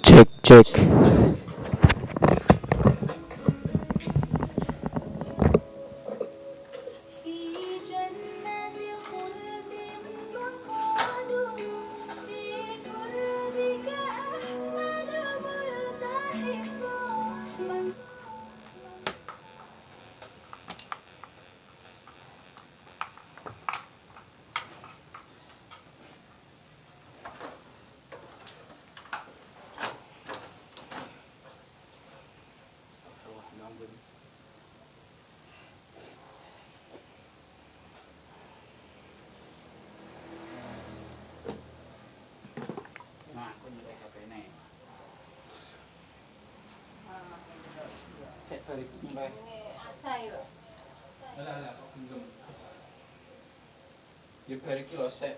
Cek cek. Engko sik.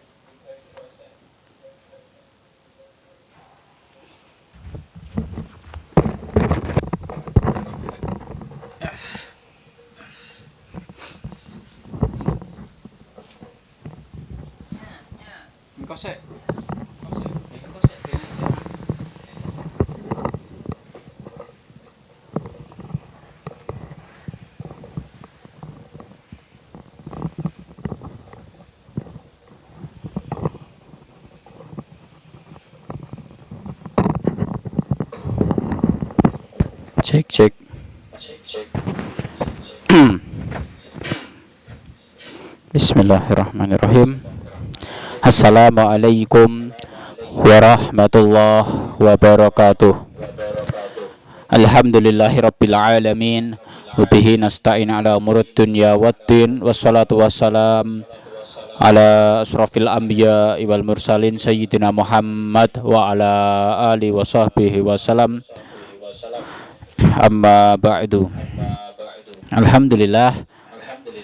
Engko sik. Cek cek. Bismillahirrahmanirrahim. Assalamualaikum warahmatullahi wabarakatuh. Alhamdulillahirabbil alamin. Wa bihi nasta'in ala umurid dunya waddin. Wassalatu wassalam ala asrafil anbiya wal mursalin sayyidina Muhammad wa ala alihi wa sahbihi wasallam. Amma ba'du. Alhamdulillah,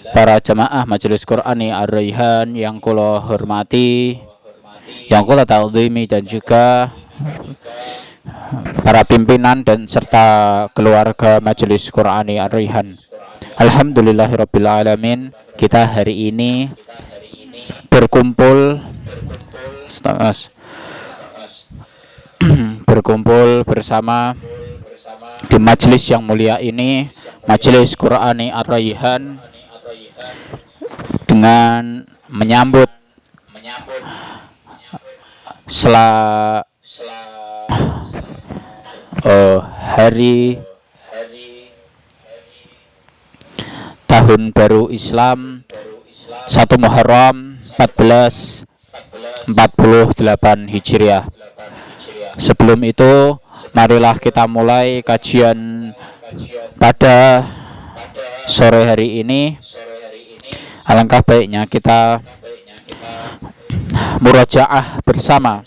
para jamaah Majelis Qur'ani Ar-Raihan yang kula hormati, yang kula ta'zimi, dan juga para pimpinan dan serta keluarga Majelis Qur'ani Ar-Raihan. Alhamdulillahirabbil alamin, kita hari ini berkumpul bersama di majelis yang mulia ini, Majelis Qur'ani Ar-Raihan, dengan menyambut hari tahun baru Islam 1 Muharram 1448 Hijriah. Sebelum itu, marilah kita mulai kajian pada sore hari ini. Alangkah baiknya kita murajaah bersama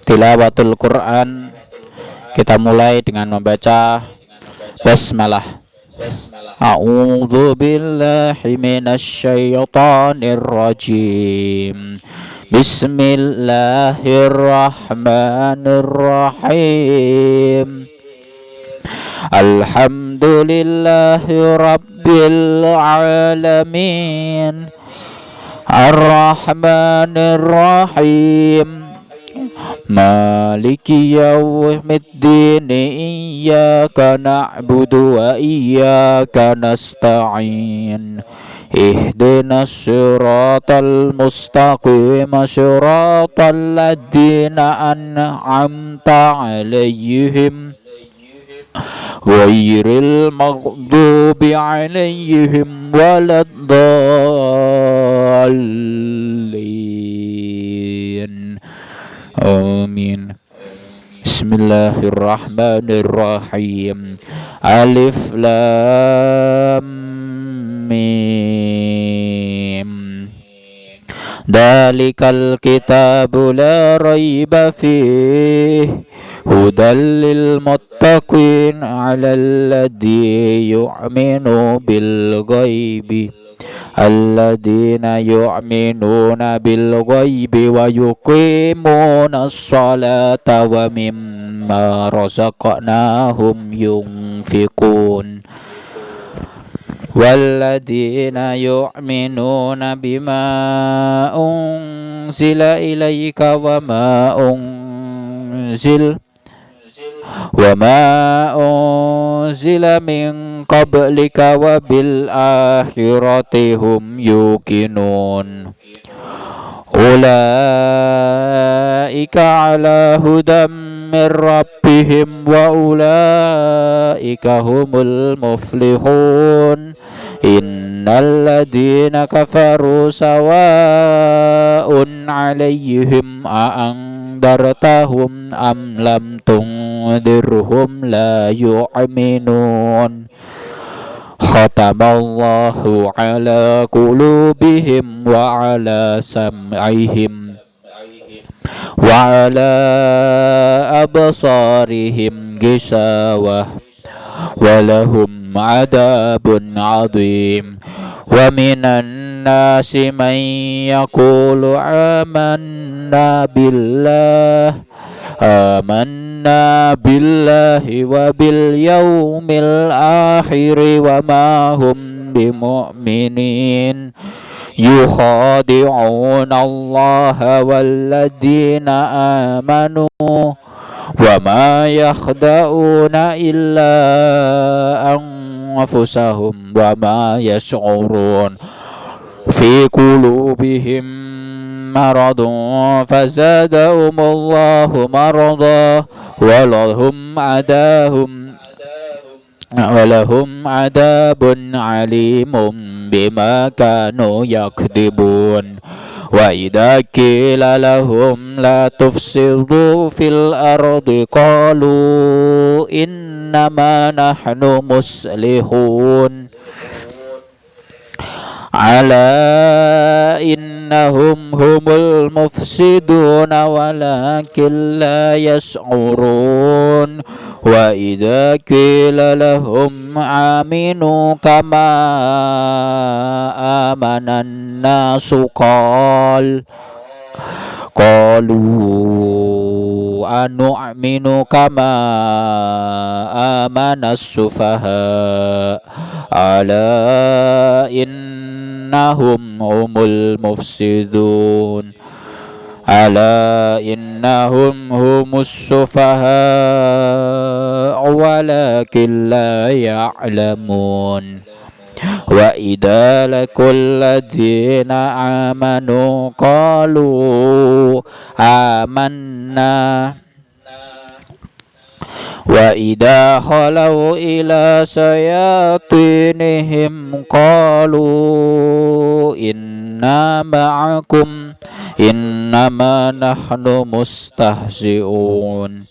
tilawatul Quran. Kita mulai dengan membaca basmalah. A'udzu billahi minasyaitonir rajim. Bismillahirrahmanirrahim. Alhamdulillahi rabbil alamin. Ar-Rahmanir Rahim. Maliki yaumiddin. Iyyaka na'budu wa iyyaka nasta'in. Ihdinas siratal mustaqim, siratal ladzina an'amta 'alaihim ghairil maghdubi 'alaihim waladdallin. Amin. Bismillahirrahmanirrahim. Alif lam mim. Dalikal kitabu la raiba fihi hudal lil muttaqin alladzi yu'minu bil ghaibi alladzina yu'minuna bil ghaibi wa yuqimuna sholata wa mimma razaqnahum yunfiqun. Walladzina yu'minuna bima أنزل إليك وما أنزل من قبلك وبالآخرة هم يوقنون أولئك على هدى من ربهم وأولئك هم المفلحون إن الذين كفروا سواء عليهم أأنذرتهم أم لم تنذرهم لا يؤمنون ختم الله على قلوبهم وعلى سمعهم وعلى أبصارهم غشاوة ولهم عذاب عظيم ومن الناس من يقول آمنا بالله وباليوم الآخر وما هم بمؤمنين يخادعون الله والذين آمنوا وما يخدعون إلا أنفسهم وما يشعرون في قلوبهم مرض فزادهم الله مرضا ولهم عذاب عليم بما كانوا يكذبون وإذا قيل لهم لا تفسدوا في الأرض قالوا إنما نحن مصلحون ألا إنهم هم المفسدون ولكن لا يشعرون وإذا قيل لهم آمنوا كما آمن الناس قالوا أنؤمن كما آمن السفهاء ألا إنهم هم المفسدون ألا إنهم هم السفهاء ولكن لا يعلمون وإذا لقوا الذين آمنوا قالوا آمنا وإذا خلوا إلى شياطينهم قالوا إنا معكم إنما نحن مستهزئون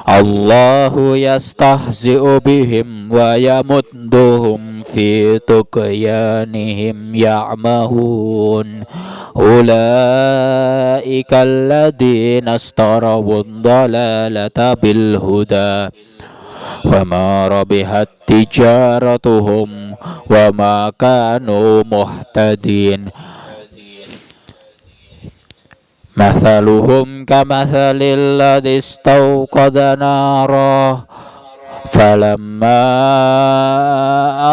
الله يستهزئ بهم ويمدهم في طغيانهم يعمهون أولئك الذين اشتروا الضلالة بالهدى وما ربحت تجارتهم وما كانوا مهتدين مثلهم كمثل الذي استوقد نارا فلما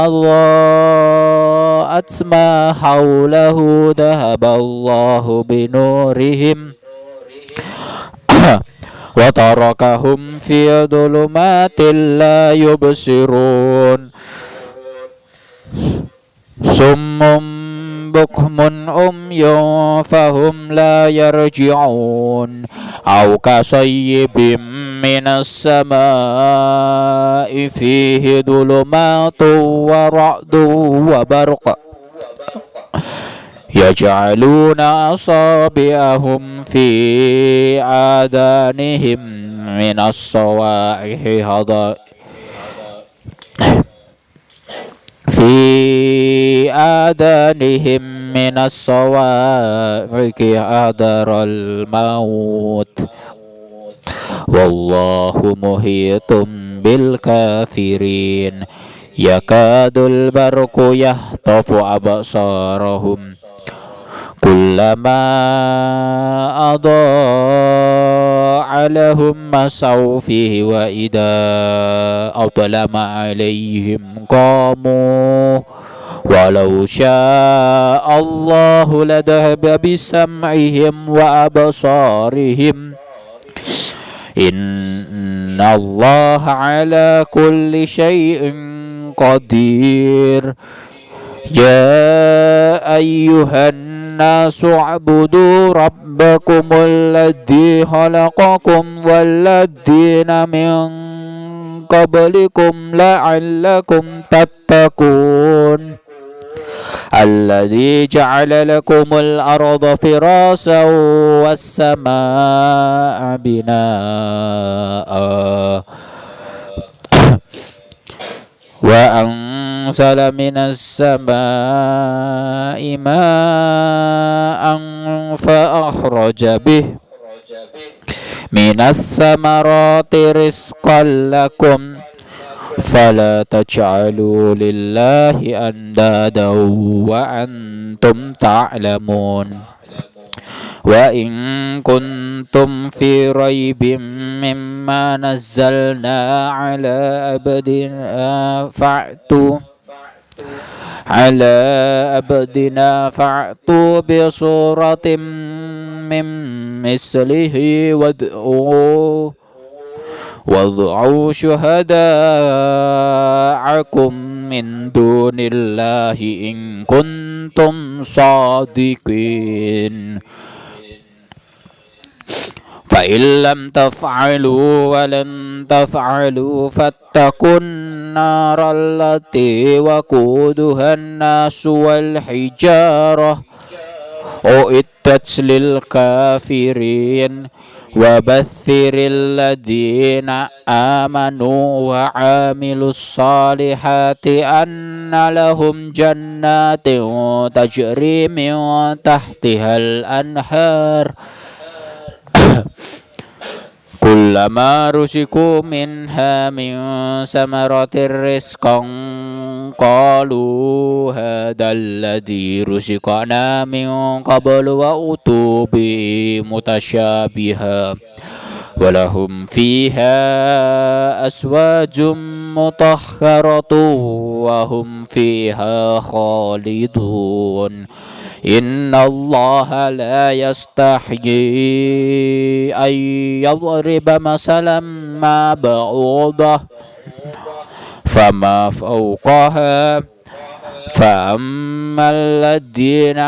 أضاءت ما حوله ذهب الله بنورهم وتركهم في ظلمات لا يبصرون صم بكم عمي فهم لا يرجعون أو كصيب من السماء فيه ظلمات ورعد وبرق يجعلون أصابعهم في آذانهم من الصواعق حذر الموت والله محيط بالكافرين يكاد البرق يخطف أبصارهم كلما أضاء لهم مسوا فيه وإذا أظلم عليهم قاموا walau syaa Allahu ladhaba bisam'ihim wa absarihim innallaha ala kulli syai'in qadir. Ya ayyuhan nasu u'budu rabbakumul ladzi khalaqakum walladzina min qablikum la'allakum tattaqun. Alladzi ja'ala lakumul arda firasyan was samaa'a binaa'a wa anzala minas samaa'i maa'an fa akhraja bihi minas samarati rizqan lakum fala taj'alu lillahi andada wa antum ta'lamun. Wa in kuntum fi raibim mimma nazzalna ala abdina fa'tu bi suratin min mislihi wad'u syuhada'akum min dunillahi in kuntum sadiqin. Fa illam taf'alu wa lan taf'alu fattaqun naral lati waquduha an-nasu wal hijarah uiddat lil kafirin wa baththiril ladina amanu wa amilus salihati anna lahum jannatin tajri min tahtihal anhar kullama rusiku minha min samaratir rizqan qalu hadal ladzi rusiqana min qablu wa utubi mutasyabiha walahum fiha aswajum mutahharatu wa hum fiha khalidun. Inna Allah la yastahyi ay yadriba masalam ma ba'udah fama fawqaha فأما الذين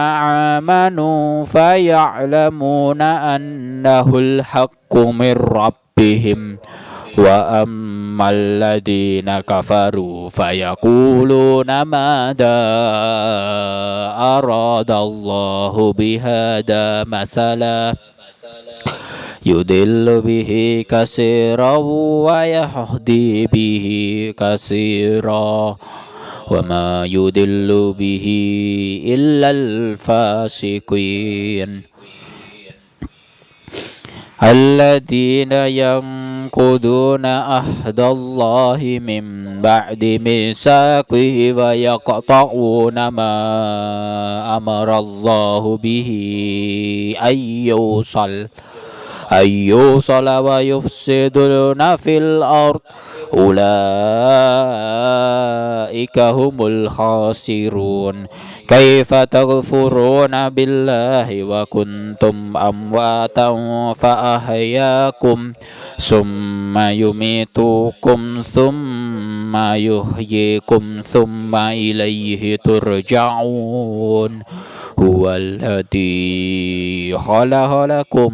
آمنوا فيعلمون أنه الحق من ربهم وأما الذين كفروا فيقولون ماذا أراد الله بهذا مثلا يضل به كثيرا ويهدي به كثيرا وما يضل به إلا الفاسقين الذين ينقضون عهد الله من بعد ميثاقه ويقطعون ما أمر الله به أن يوصل ويفسدون في الأرض أولئك هم الخاسرون كيف تغفرون بالله وكنتم أمواتا فأحياكم ثم يميتكم ثم يحييكم ثم إليه ترجعون هو الذي خلق لكم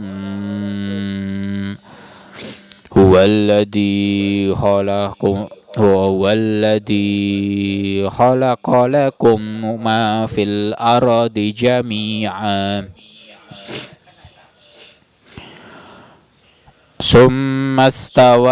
هو الذي خلق لكم ما في الأرض جميعا ثم استوى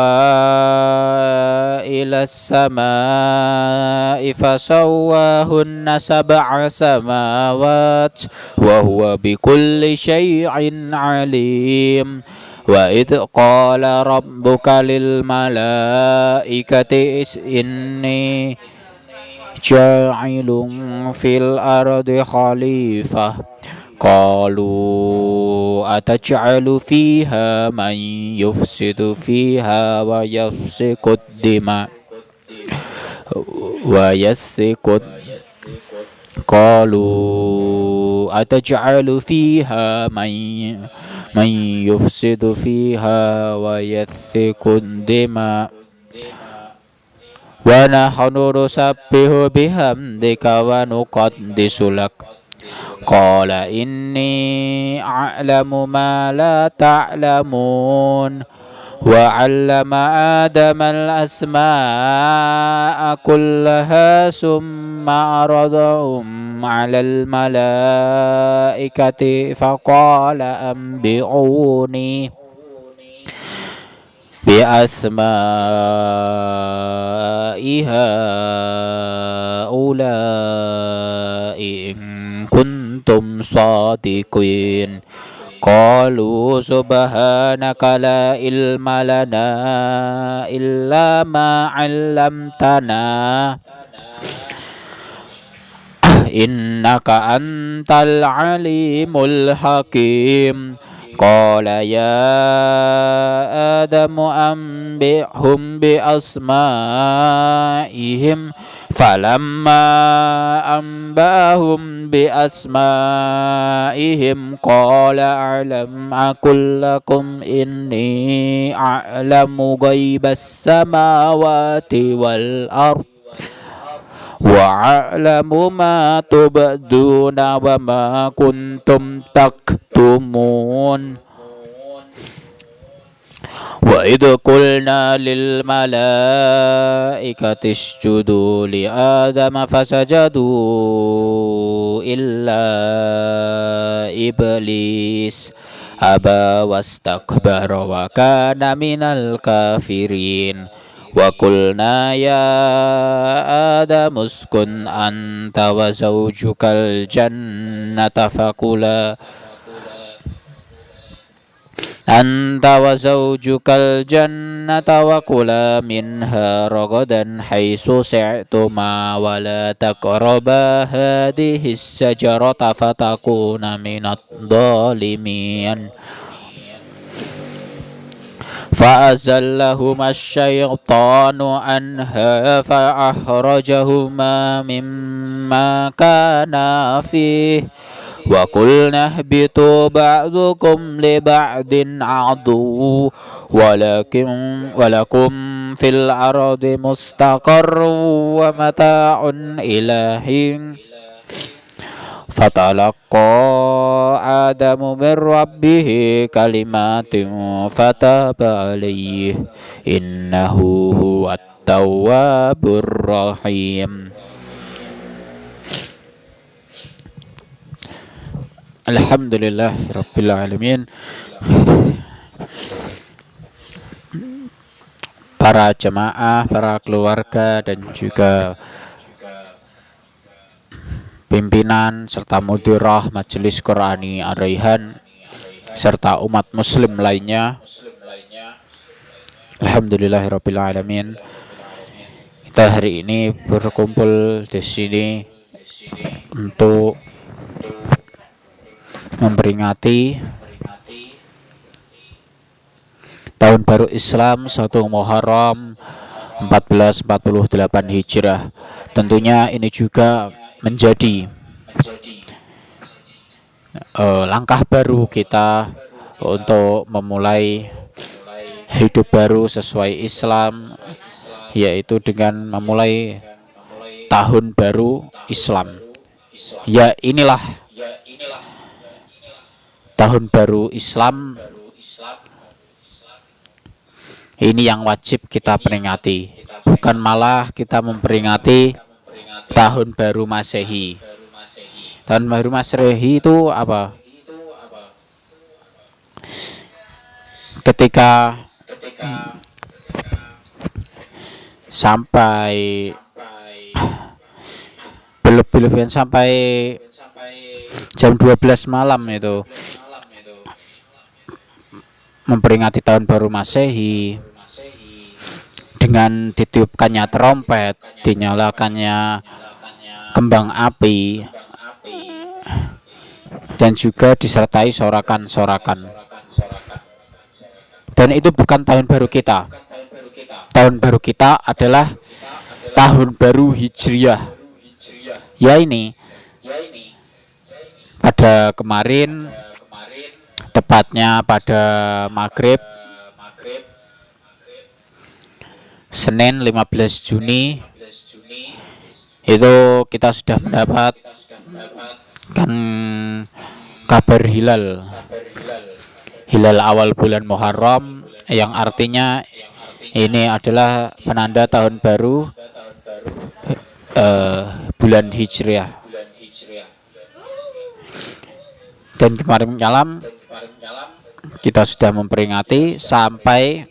إلى السماء فسواهن سبع سماوات وهو بكل شيء عليم وإذ قال ربك للملائكة إني جاعل في الأرض خليفة قالوا أتجعل فيها من يفسد فيها qalu ataj'alu fiha man yufsidu fiha wa yathfiku dima wa nahnu nusabbihu bihamdika wa nuqaddisu lak qala inni a'lamu ma la ta'lamun wa 'allama adama al-asma'a kullaha summa 'aradahum 'alal malaikati faqala anbi'uni bi asma'i haula'i in kuntum shadiqin qalu subhanaka la ilma lana illa ma 'allamtana innaka antal alimul hakim qala ya adamu anbi'hum bi asma'ihim falamma anba'ahum bi asma'ihim qala a'lam aqul lakum inni a'lamu ghaibas samawati wal ardh wa a'lamu ma tubduna wa ma kuntum taktumun wa idh qulna lil malaikati isjudu li adama fasajadu illa iblis aba wastakbara wa kana minal kafirin wa qulna ya adamu uskun anta wa zawjukal jannata fakula wa kula minha ragadan haitsu syi'tuma wa la taqraba hadhihi as-sajarata fatakuna minadh dhalimin فأزلهما الشيطان عنها فأخرجهما مما كانا فيه وقلنا اهبطوا بعضكم لبعض عدو ولكم في الأرض مستقر ومتاع إلى حين فتلقى آدم من ربه كلمات فتاب عليه إنه هو التواب الرحيم. Alhamdulillah Rabbil Alamin. Para jemaah, para keluarga dan juga pimpinan serta mudirah Majelis Qur'ani Ar-Raihan serta umat muslim lainnya, alhamdulillahirabbil alamin. Kita hari ini berkumpul di sini untuk memperingati tahun baru Islam 1 Muharram 1448 Hijrah. Tentunya ini juga menjadi langkah baru kita untuk memulai hidup baru sesuai Islam, yaitu dengan memulai tahun baru Islam. Ya, inilah tahun baru Islam. Ini yang wajib kita peringati, bukan malah kita memperingati tahun baru Masehi. Tahun baru Masehi itu apa? Ketika sampai belum sampai jam 12 malam itu memperingati tahun baru Masehi dengan ditiupkannya trompet, dinyalakannya kembang api, dan juga disertai sorakan-sorakan. Dan itu bukan tahun baru kita. Tahun baru kita adalah tahun baru Hijriyah. Ya, ini pada kemarin, tepatnya pada maghrib Senin 15 Juni itu kita sudah mendapatkan kabar hilal awal bulan Muharram, yang artinya ini adalah penanda tahun baru bulan Hijriah. Dan kemarin malam kita sudah memperingati sampai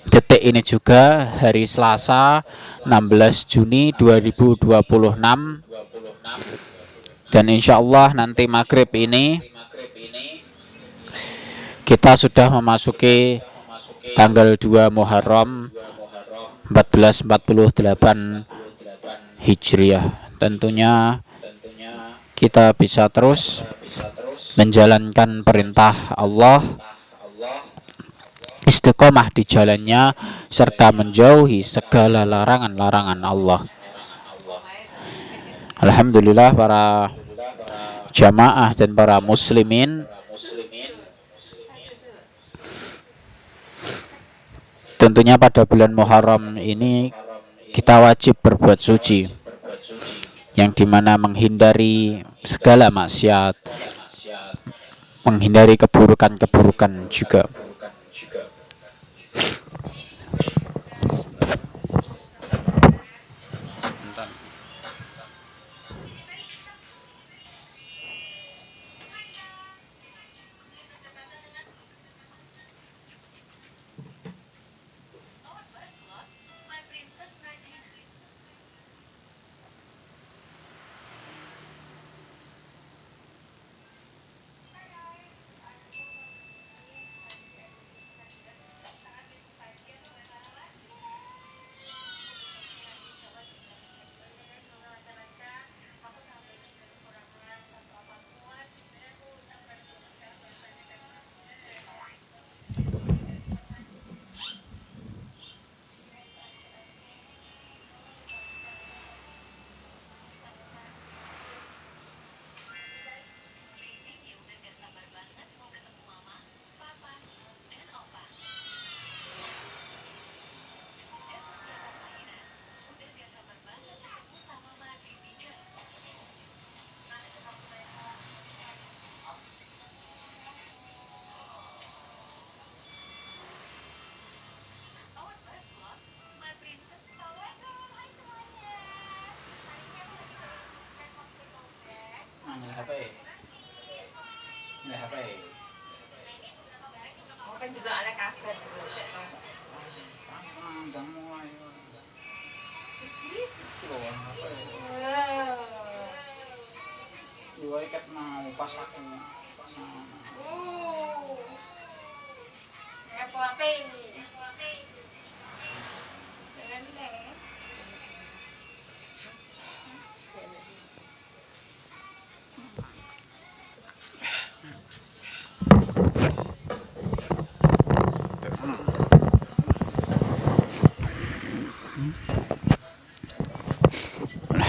detik ini juga, hari Selasa 16 Juni 2026, dan insya Allah nanti maghrib ini kita sudah memasuki tanggal 2 Muharram 1448 Hijriah. Tentunya kita bisa terus menjalankan perintah Allah, istiqomah di jalannya, serta menjauhi segala larangan-larangan Allah. Alhamdulillah para jamaah dan para muslimin, tentunya pada bulan Muharram ini kita wajib berbuat suci, yang dimana menghindari segala maksiat, menghindari keburukan-keburukan juga.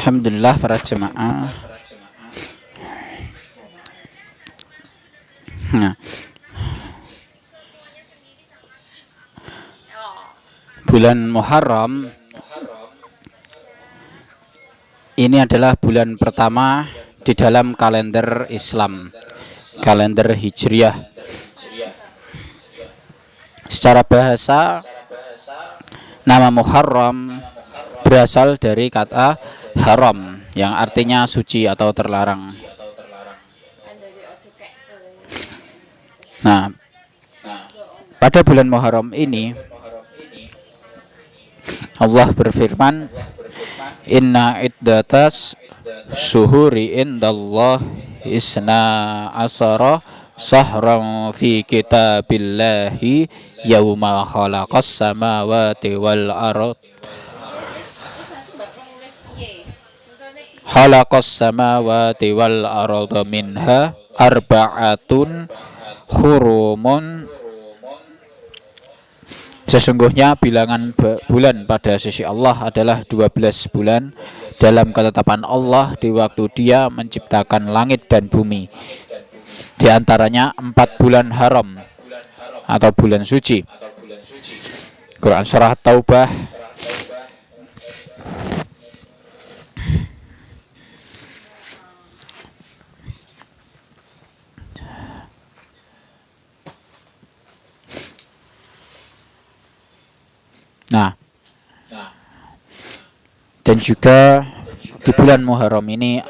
Alhamdulillah para jemaah. Nah, bulan Muharram ini adalah bulan pertama di dalam kalender Islam, kalender Hijriah. Secara bahasa, nama Muharram berasal dari kata haram, yang artinya suci atau terlarang. Nah, pada bulan Muharram ini Allah berfirman, Inna iddatas suhuri indallah isna asara sahran fi kitabillahi yawma khalaqas samawati wal ard khalaqas samawati wal arda minha arba'atun hurumun. Sesungguhnya bilangan bulan pada sisi Allah adalah 12 bulan, dalam ketetapan Allah di waktu Dia menciptakan langit dan bumi. Di antaranya 4 bulan haram atau bulan suci. Quran surah Taubah Nah, dan juga di bulan Muharram ini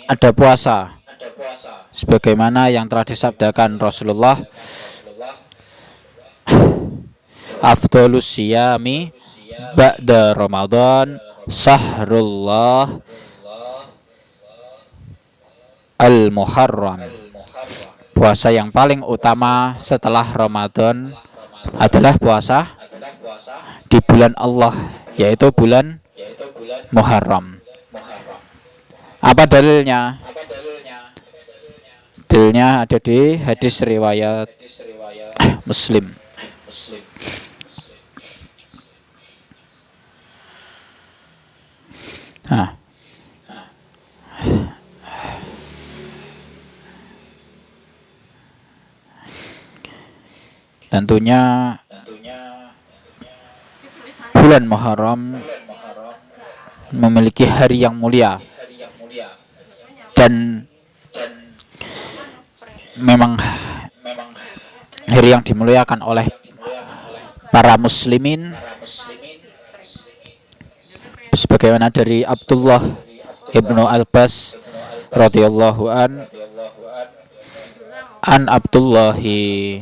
ada puasa, sebagaimana yang telah disabdakan Rasulullah, afdhalus siyami ba'da Ramadan sahrullah al-Muharram. Puasa yang paling utama setelah Ramadan adalah puasa di bulan Allah, yaitu bulan Muharram. Apa dalilnya? Dalilnya ada di hadis riwayat Muslim. Nah, tentunya bulan Muharram memiliki hari yang mulia dan memang hari yang dimuliakan oleh para muslimin, sebagaimana dari Abdullah ibnu Abbas radhiyallahu an Abdullahi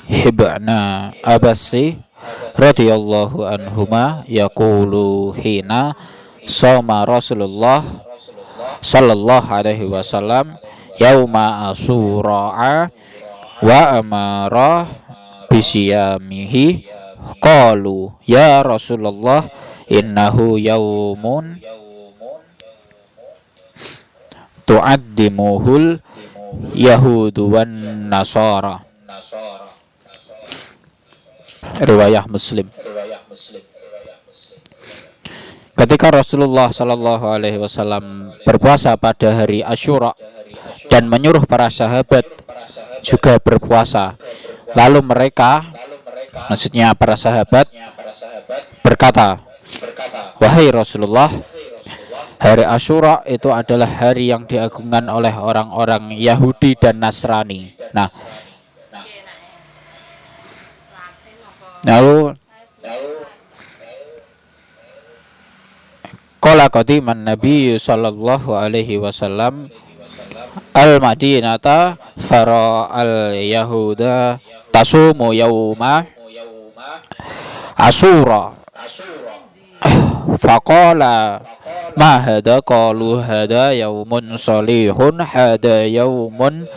ibna Abbasi radhiyallahu anhuma yaqulu hina shoma Rasulullah sallallahu alaihi wasallam yauma asura wa amara bisiyamihi qalu ya Rasulullah innahu yaumun tu'addimuhul yahudu wan nasara. Riwayah Muslim. Ketika Rasulullah Shallallahu Alaihi Wasallam berpuasa pada hari Asyura dan menyuruh para sahabat juga berpuasa, lalu mereka, maksudnya para sahabat, berkata, wahai Rasulullah, hari Asyura itu adalah hari yang diagungkan oleh orang-orang Yahudi dan Nasrani. Nah, lalu qala qadiman Nabi sallallahu alaihi wasallam al-Madinata fara al-Yahuda tasumu yauma Asyura faqala ma hada qalu hada yaumun salihun hada yaumun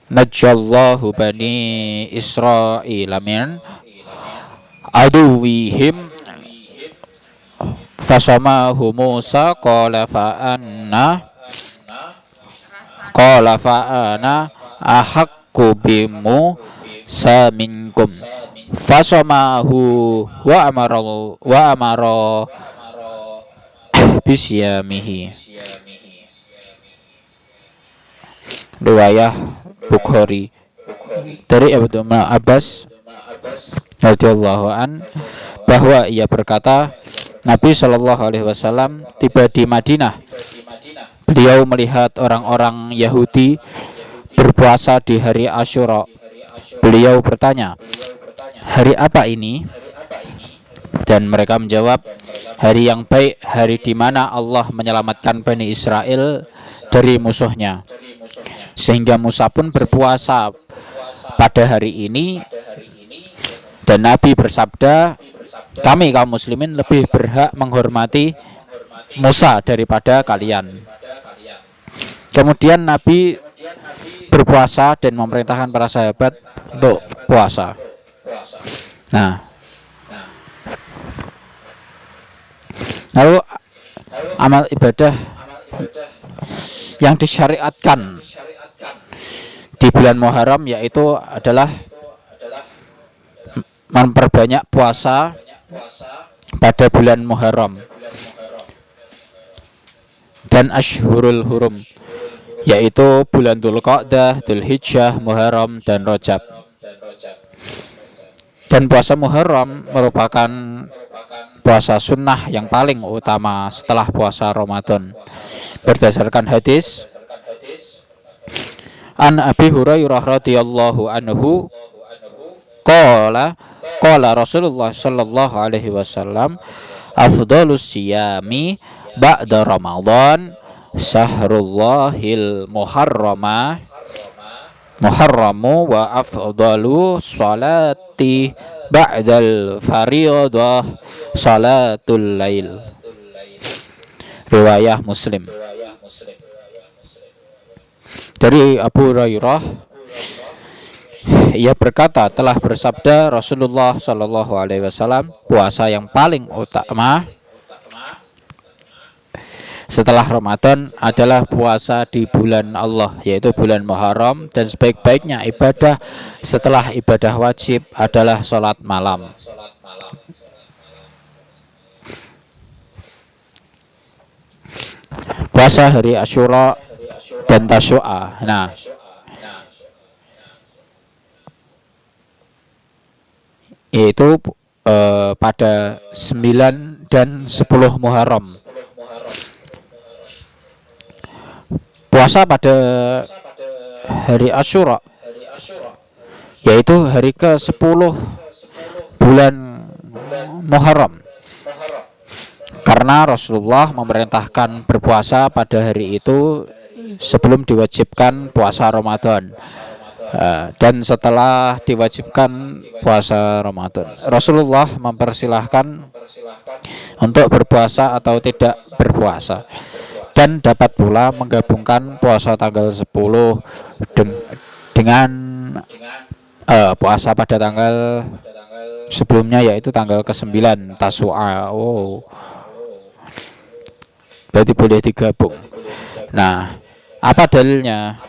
najjallahu bani Israila min aduwihim fasamahu Musa qala fa'ana ahaqqu bimu saminkum fasamahu wa amara bisyamihi. Riwayah Bukhari. Dari Abdullah Abbas radhiyallahu an bahwa ia berkata, Nabi Shallallahu Alaihi Wasallam tiba di Madinah. Beliau melihat orang-orang Yahudi berpuasa di hari Asyura. Beliau bertanya, hari apa ini? Dan mereka menjawab, hari yang baik, hari di mana Allah menyelamatkan Bani Israel dari musuhnya. Sehingga Musa pun berpuasa pada hari ini, dan Nabi bersabda, kami kaum muslimin lebih berhak menghormati Musa daripada kalian. Kemudian Nabi berpuasa dan memerintahkan para sahabat untuk puasa. Nah, lalu amal ibadah yang disyariatkan di bulan Muharram yaitu adalah memperbanyak puasa pada bulan Muharram dan Ashhurul Hurum, yaitu bulan Dzulqa'dah, Dzulhijjah, Muharram dan Rajab. Dan puasa Muharram merupakan puasa sunnah yang paling utama setelah puasa Ramadan. Berdasarkan hadis An Abi Hurairah radhiyallahu anhu qala Rasulullah sallallahu alaihi wasallam afdhalus siyami ba'da Ramadan sahrullahil muharramu wa afdalu salati ba'dal fariyadah salatul lail. Riwayah Muslim. Dari Abu Hurairah, ia berkata, telah bersabda Rasulullah Shallallahu Alaihi Wasallam, puasa yang paling utama setelah Ramadan adalah puasa di bulan Allah, yaitu bulan Muharram, dan sebaik-baiknya ibadah setelah ibadah wajib adalah sholat malam. Puasa hari Asyura dan Tasyu'a. Nah, yaitu pada 9 dan 10 Muharram. Puasa pada hari Asyura, yaitu hari ke-10 bulan Muharram, karena Rasulullah memerintahkan berpuasa pada hari itu sebelum diwajibkan puasa Ramadan. Dan setelah diwajibkan puasa Ramadan, Rasulullah mempersilahkan untuk berpuasa atau tidak berpuasa, dan dapat pula menggabungkan puasa tanggal 10 dengan puasa pada tanggal sebelumnya, yaitu tanggal ke-9 Tasu'a. Berarti boleh digabung. Nah, apa dalilnya?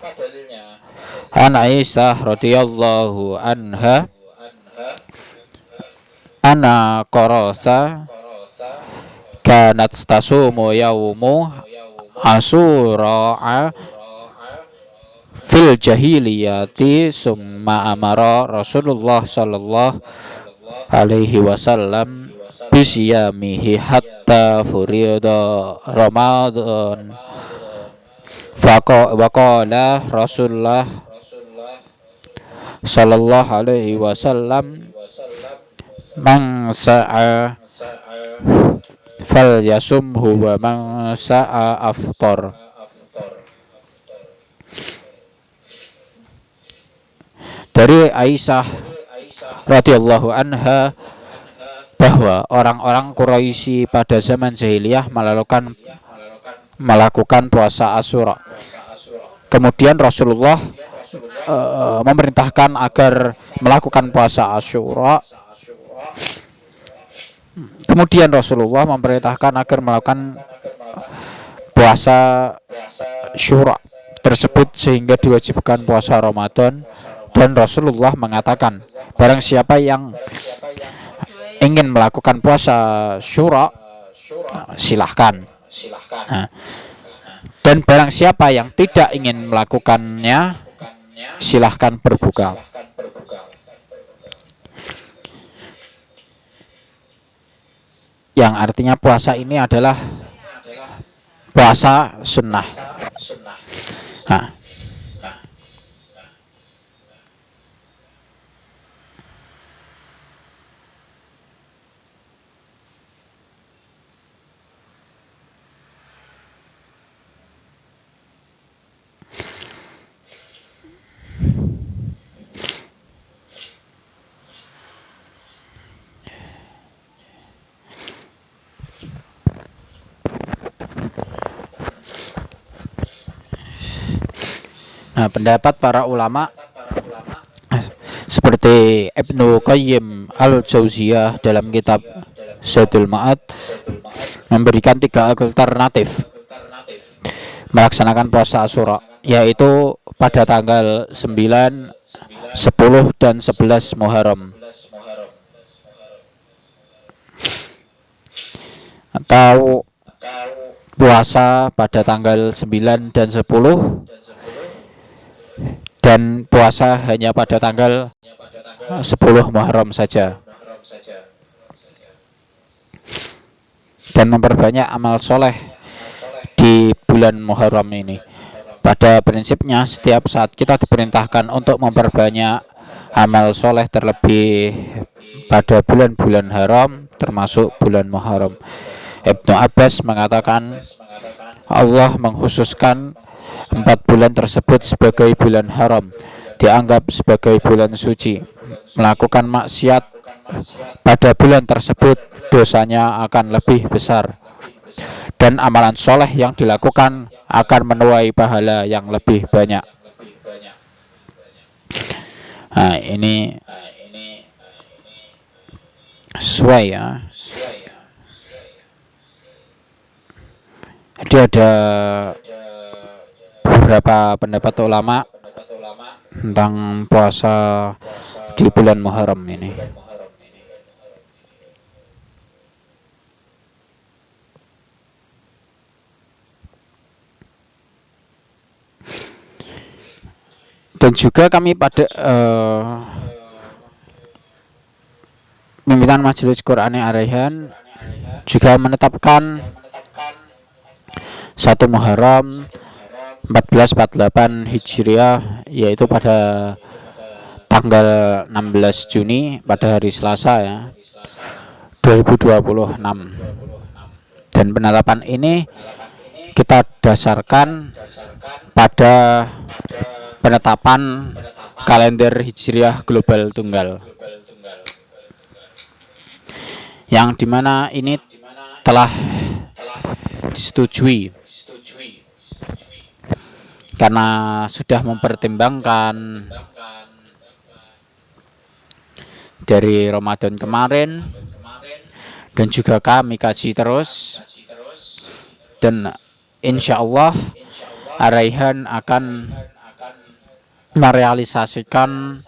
An Aisyah radhiyallahu anha ana qarasa kanat tasumu yaumu Asyura fil jahiliyati summa amara Rasulullah sallallahu alaihi wasallam bisyamihi hatta furida Ramadan. Waqala Rasulullah sallallahu alaihi wasallam man sa'a fal yasumhu wa man sa'a aftar. Dari Aisyah radhiyallahu anha bahwa orang-orang Quraisy pada zaman jahiliyah melakukan puasa Asyura. Kemudian Rasulullah memerintahkan agar melakukan puasa Asyura. Kemudian Rasulullah memerintahkan agar melakukan puasa Syura tersebut sehingga diwajibkan puasa Ramadan. Dan Rasulullah mengatakan, barang siapa yang ingin melakukan puasa Syura, silahkan. Nah, dan barang siapa yang tidak ingin melakukannya, silahkan berbuka. Yang artinya puasa ini adalah puasa sunnah. Nah, pendapat para ulama seperti Ibnu Qayyim al-Jauziyah dalam kitab Zadul Ma'ad memberikan 3 alternatif melaksanakan puasa Asyura, yaitu pada tanggal 9, 10 dan 11 Muharram. atau puasa pada tanggal 9 dan 10, dan puasa hanya pada tanggal 10 Muharram saja, dan memperbanyak amal soleh di bulan Muharram ini. Pada prinsipnya setiap saat kita diperintahkan untuk memperbanyak amal soleh, terlebih pada bulan-bulan haram termasuk bulan Muharram. Ibnu Abbas mengatakan Allah mengkhususkan 4 bulan tersebut sebagai bulan haram, dianggap sebagai bulan suci. Melakukan maksiat pada bulan tersebut dosanya akan lebih besar, dan amalan soleh yang dilakukan akan menuai pahala yang lebih banyak. Nah, ini sesuai ya. Jadi ada beberapa pendapat ulama tentang puasa di bulan Muharram ini. Dan juga kami pada pimpinan Majelis Quran Ar-Rayhan juga menetapkan 1 Muharram 1448 Hijriah, yaitu pada tanggal 16 Juni pada hari Selasa ya, 2026. Dan penetapan ini kita dasarkan pada penetapan kalender Hijriah global tunggal, yang dimana ini telah disetujui karena sudah mempertimbangkan dari Ramadan kemarin, dan juga kami kaji terus, dan insya Allah Ar-Rayhan akan merealisasikan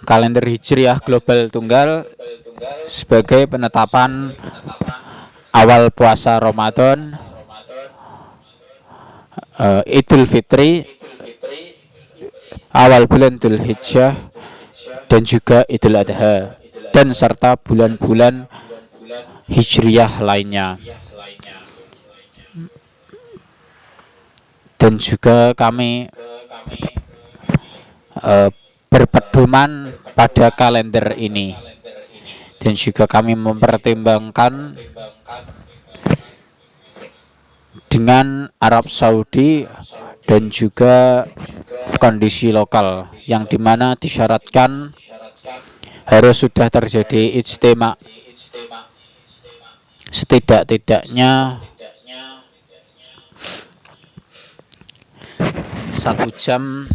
kalender Hijriah global tunggal sebagai penetapan awal puasa Ramadan, Idul Fitri, awal bulan Dzul Hijjah, dan juga Idul Adha, dan serta bulan-bulan Hijriah lainnya. Dan juga kami berpedoman pada kalender ini, dan juga kami mempertimbangkan dengan Arab Saudi dan juga kondisi lokal, yang dimana disyaratkan harus sudah terjadi ijtima setidak-tidaknya 1 jam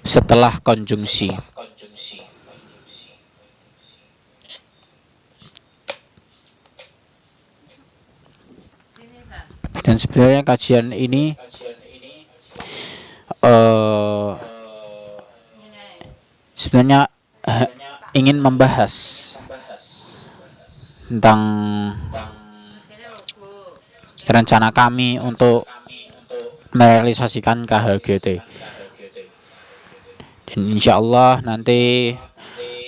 setelah konjungsi. Dan sebenarnya kajian ini sebenarnya ingin membahas tentang rencana kami untuk merealisasikan KHGT. Dan insya Allah nanti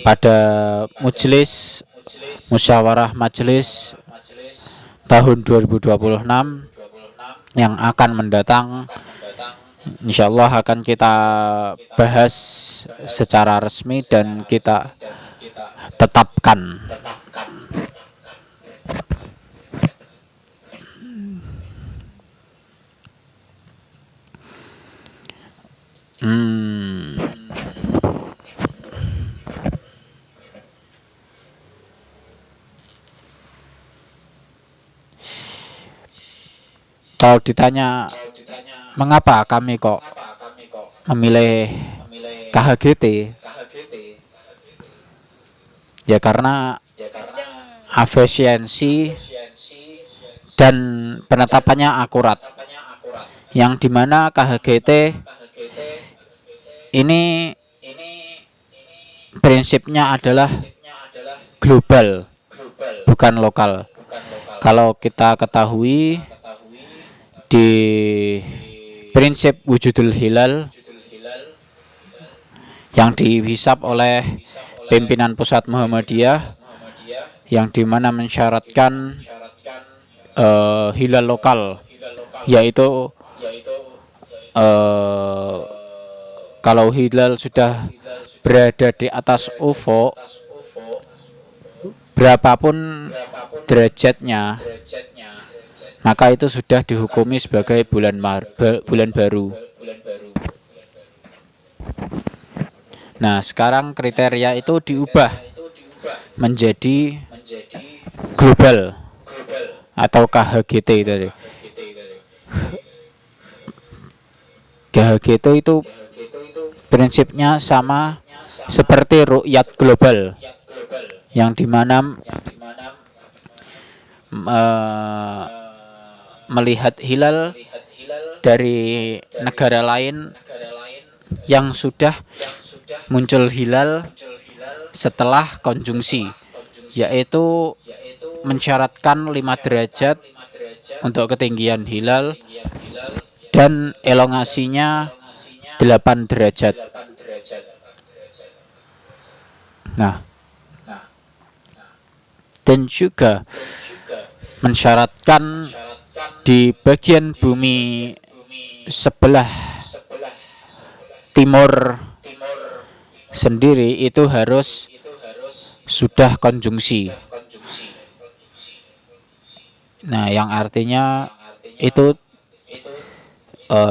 pada majelis musyawarah majelis tahun 2026 yang akan mendatang, insya Allah akan kita bahas secara resmi dan kita tetapkan. Kalau ditanya mengapa kami kok memilih KHGT, ya karena efisiensi dan penetapannya akurat, yang dimana KHGT ini prinsipnya adalah global, bukan lokal. Kalau kita ketahui di prinsip wujudul hilal yang dihisap oleh pimpinan pusat Muhammadiyah, yang dimana mensyaratkan hilal lokal, yaitu kalau hilal sudah berada di atas ufuk, berapapun derajatnya, maka itu sudah dihukumi sebagai bulan baru. Nah, sekarang kriteria itu diubah menjadi global atau KHGT tadi. KHGT itu prinsipnya sama seperti ru'yat global, yang dimana melihat hilal dari negara lain yang sudah muncul hilal setelah konjungsi, yaitu mensyaratkan 5 derajat untuk ketinggian hilal dan elongasinya 8 derajat. Nah, dan juga mensyaratkan di bagian bumi sebelah timur sendiri itu harus sudah konjungsi. Nah, yang artinya itu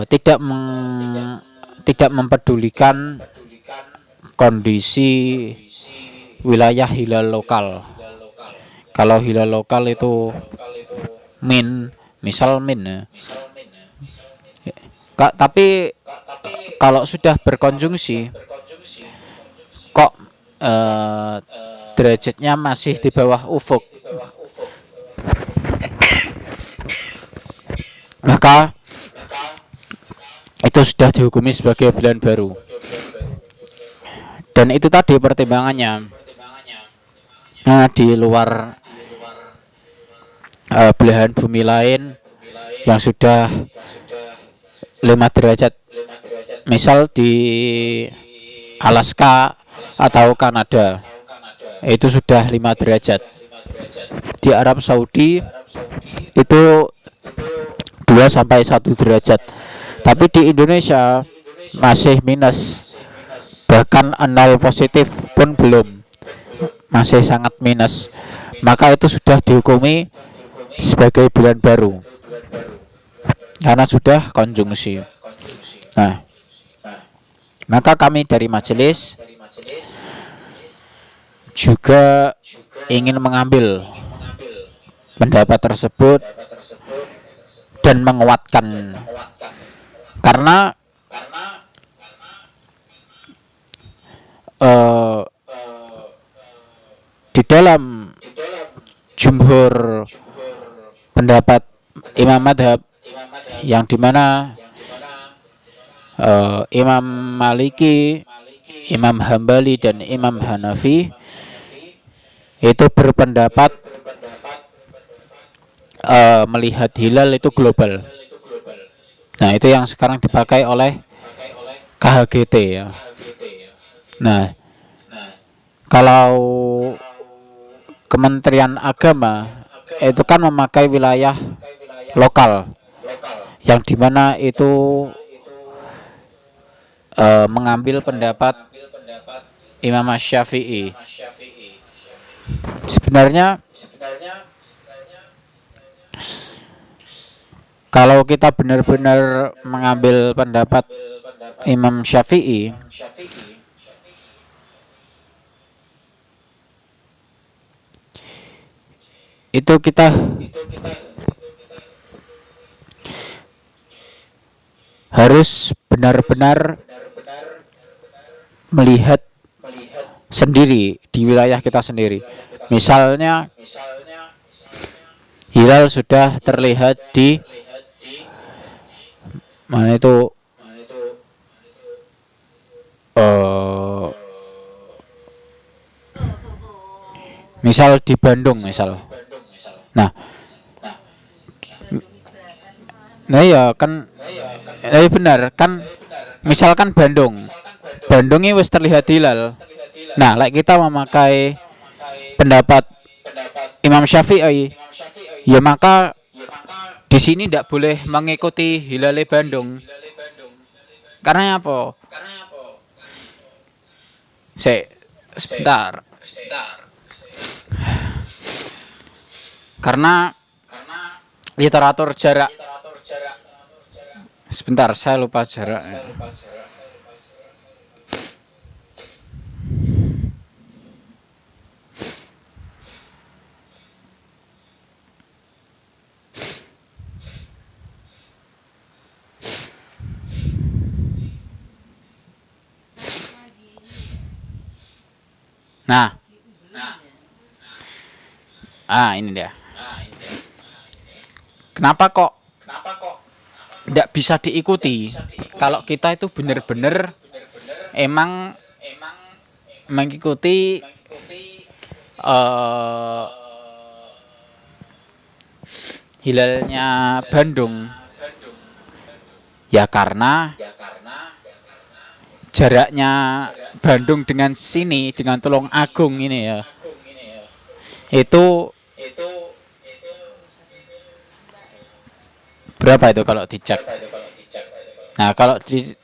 tidak mempedulikan kondisi wilayah hilal lokal. Kalau hilal lokal itu misal min. Tapi kalau sudah berkonjungsi, kok derajatnya masih di bawah ufuk, maka itu sudah dihukumi sebagai bulan baru. Dan itu tadi pertimbangannya. Nah, di luar belahan bumi lain yang sudah 5 derajat, misal di Alaska atau Kanada, itu sudah 5 derajat. Di Arab Saudi itu 2-1 derajat. Tapi di Indonesia masih minus, bahkan 0 positif pun belum, masih sangat minus. Maka itu sudah dihukumi sebagai bulan baru karena sudah konjungsi. Nah, maka kami dari majelis juga ingin mengambil pendapat tersebut dan menguatkan, karena di dalam jumhur pendapat Imam Madhab, yang dimana Imam Maliki, Imam Hambali, dan Imam Hanafi itu berpendapat melihat hilal itu global. Nah, itu yang sekarang dipakai oleh KHGT ya. Nah, kalau Kementerian Agama itu kan memakai wilayah lokal, yang dimana itu mengambil pendapat Imam Syafi'i. Sebenarnya kalau kita benar-benar mengambil pendapat Imam Syafi'i, itu kita harus benar-benar melihat sendiri di wilayah kita sendiri. Misalnya hilal sudah terlihat di mana itu, Misal di Bandung misal. Nah, nah ya kan, benar kan. Misalkan Bandung, Bandung ini wis terlihat hilal. Nah, like kita memakai pendapat Imam Syafi'i, ya maka di sini tidak boleh mengikuti hilale Bandung. Karena apa? Sebentar. Karena literatur jarak. Sebentar, saya lupa jarak. Nah, ini dia. Kenapa kok tidak bisa diikuti? Kalau kita itu benar-benar emang mengikuti hilalnya Bandung, ya karena jaraknya Bandung dengan sini, dengan Tulungagung ini ya, itu berapa itu kalau dicek? Nah, kalau di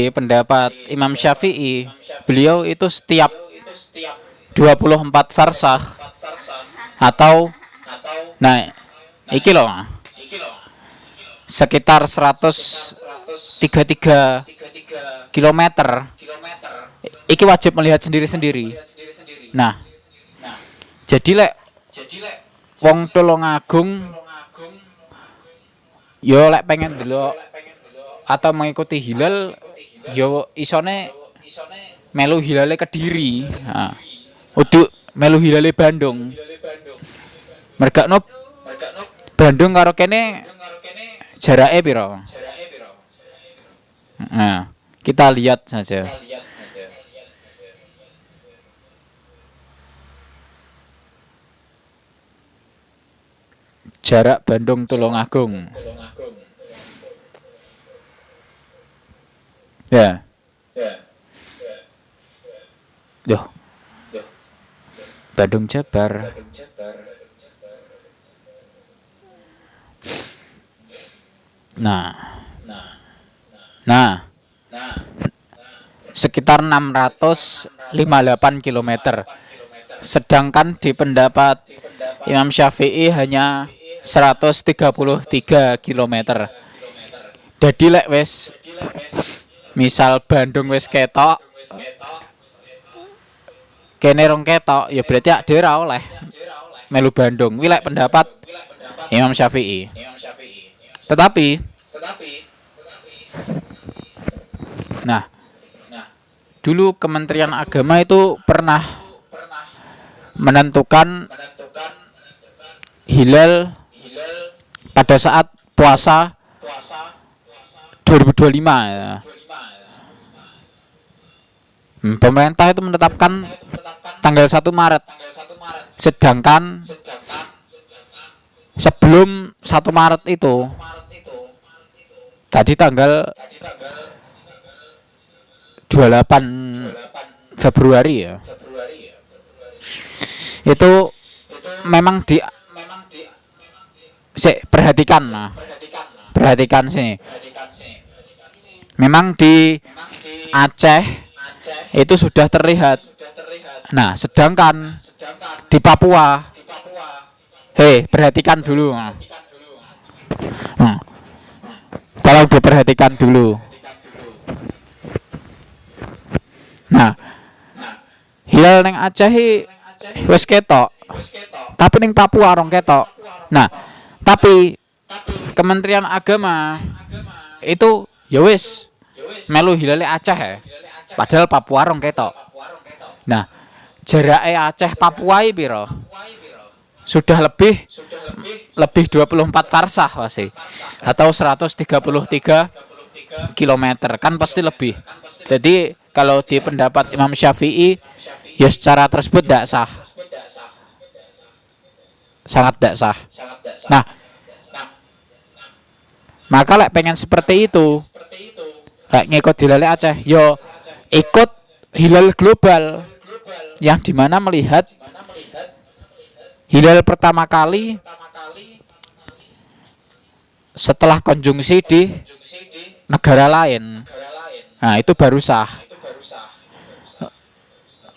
pendapat Imam Syafi'i, beliau itu setiap 24 farsakh atau nah iki loh sekitar 133 kilometer, iki wajib melihat sendiri-sendiri. Nah, jadi lek wong Tulungagung yo lek pengen delok atau mengikuti hilal, yo isone melu hilale Kediri. Nah, uduk melu hilale Bandung. Mergakno Bandung karo kene jarake piro? Nah, kita lihat saja. Jarak Bandung Tulungagung. Ya. Duh. Bandung Jabar. Nah. Sekitar 658 km. Sedangkan di pendapat Imam Syafi'i hanya 133 km. Jadi lek wis misal Bandung wis ketok, kene rong ketok, ya berarti ak dhewe ora oleh melu Bandung. Kuwi lek pendapat Imam Syafi'i. Tetapi nah, dulu Kementerian Agama itu pernah menentukan hilal pada saat puasa 2025 ya. Pemerintah itu menetapkan tanggal 1 Maret. Sedangkan sebelum 1 Maret itu tadi tanggal 28 Februari ya. Itu memang perhatikan sih. Memang di Aceh itu sudah terlihat. Nah, sedangkan di Papua, perhatikan dulu. Tolong diperhatikan dulu. Nah, hilal neng Aceh wis ketok. Tapi neng Papua rong ketok. Nah, tapi Kementerian Agama itu ya wis melu hilale Aceh ya. Padahal Papua rong ketok. Nah, jarake Aceh Papua piro? Sudah lebih 24 farsakh pasti. Atau 133 kilometer, kan pasti lebih. Jadi kalau di pendapat Imam Syafi'i ya secara tersebut tidak sah. sangat tidak sah. Nah, maka lek pengen seperti itu, lek ngikut hilal Aceh, yo ikut hilal global yang dimana melihat hilal pertama kali setelah konjungsi di negara lain. Nah, itu baru sah.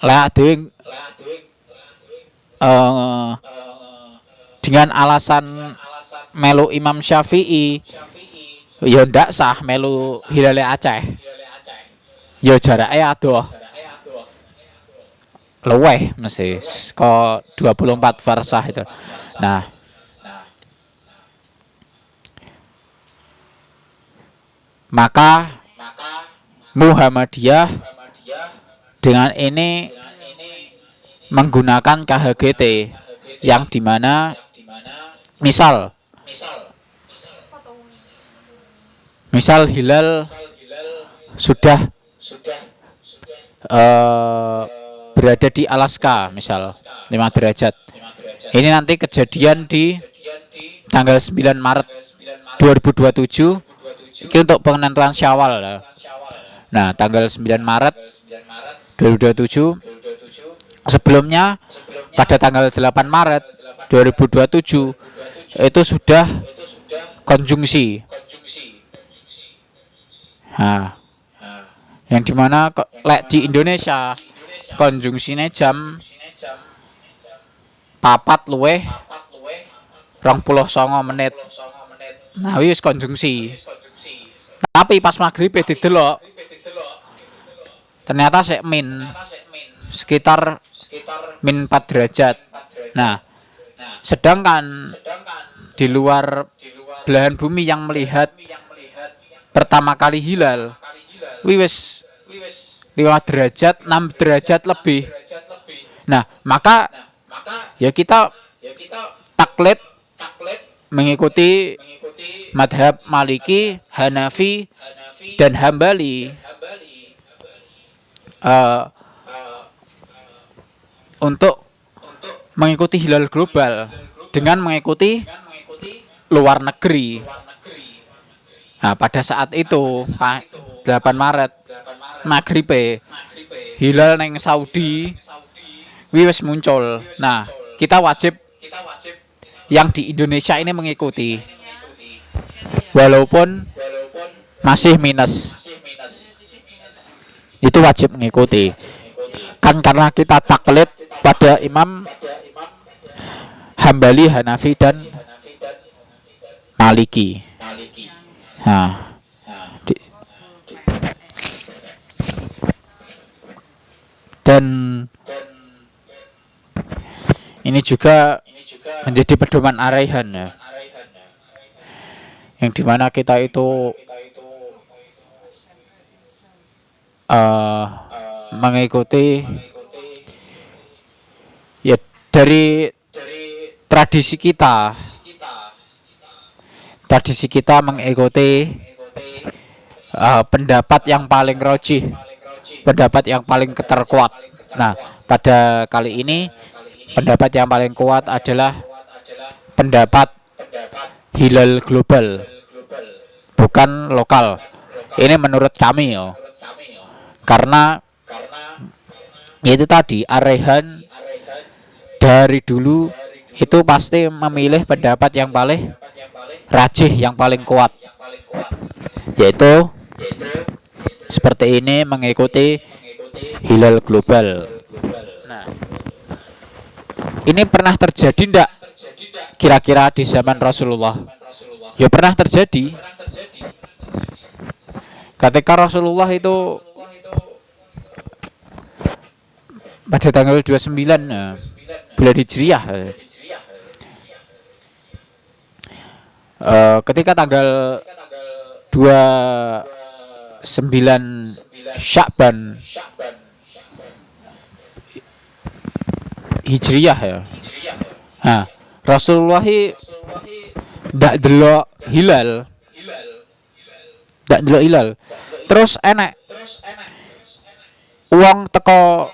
Lek dengan alasan melu Imam Syafi'i, ya ndak sah melu hilal Aceh. Ya jaraknya adoh. Luweh mesti kok 24 farsah itu. Nah, maka Muhammadiyah dengan ini menggunakan KHGT yang dimana misal hilal sudah berada di Alaska misal 5 derajat. Ini nanti kejadian di tanggal 9 Maret 2027. Ini untuk penentuan Syawal. Nah, tanggal 9 Maret 2027. Sebelumnya pada tanggal 8 Maret 2027 itu sudah konjungsi. Nah, yang dimana lek di Indonesia konjungsinya jam 4:29 Nah, wis konjungsi. Tapi pas maghrib didelok ternyata sek min sekitar min 4 derajat. Nah, sedangkan di luar belahan bumi yang melihat pertama kali hilal wis 5 derajat, 6 derajat lebih. Nah, maka ya kita taklid mengikuti madhab Maliki, Hanafi, dan Hambali untuk mengikuti hilal global dengan mengikuti luar negeri. Nah, pada saat itu 8 Maret maghrib hilal neng Saudi wis muncul. Nah, kita wajib yang di Indonesia ini mengikuti walaupun masih minus. Itu wajib mengikuti. Kan karena kita taklid pada Imam Hambali, Hanafi, dan Maliki. Nah, dan ini juga menjadi pedoman Araihan ya, yang dimana kita itu mengikuti ya dari tradisi kita mengikuti pendapat yang paling rojih, pendapat yang paling terkuat. Nah, pada kali ini pendapat yang paling kuat adalah pendapat hilal global, bukan lokal. Ini menurut kami ya. Karena itu tadi Araihan dari dulu itu pasti memilih pendapat yang paling rajih, yang paling kuat, yaitu seperti ini, mengikuti hilal global. Nah, ini pernah terjadi ndak kira-kira di zaman Rasulullah? Ya pernah terjadi. Ketika Rasulullah itu pada tanggal 29 bulan Hijriah, ketika tanggal 29 Sya'ban Hijriah ya. Nah, Rasulullah ndak delok hilal. Terus enek uang teko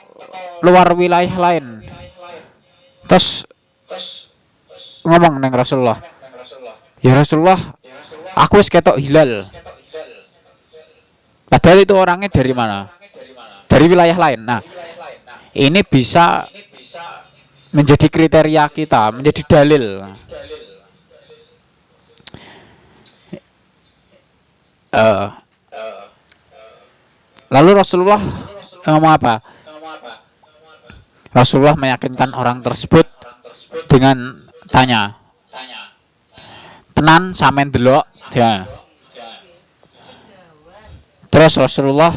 luar wilayah lain. Terus ngomong neng Rasulullah, ya Rasulullah, aku wis ketok hilal. Padahal itu orangnya dari mana? Dari wilayah lain. Nah, ini bisa menjadi kriteria kita, menjadi dalil. Lalu Rasulullah ngomong apa? Rasulullah meyakinkan orang tersebut dengan tanya, tenan sampean delok ya. Terus Rasulullah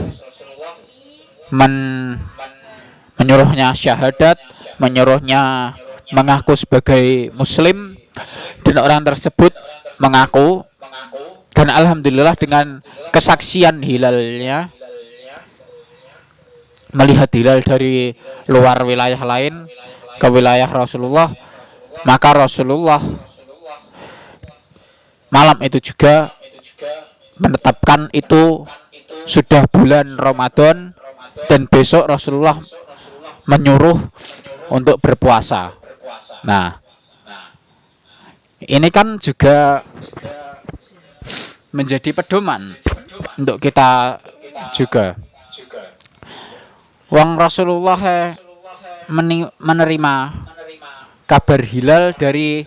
menyuruhnya syahadat, menyuruhnya mengaku sebagai muslim, dan orang tersebut mengaku, dan alhamdulillah dengan kesaksian hilalnya, melihat hilal dari luar wilayah lain ke wilayah Rasulullah, maka Rasulullah malam itu juga menetapkan itu sudah bulan Ramadan, dan besok Rasulullah menyuruh untuk berpuasa. Nah, ini kan juga menjadi pedoman untuk kita juga. Wong Rasulullah menerima kabar hilal dari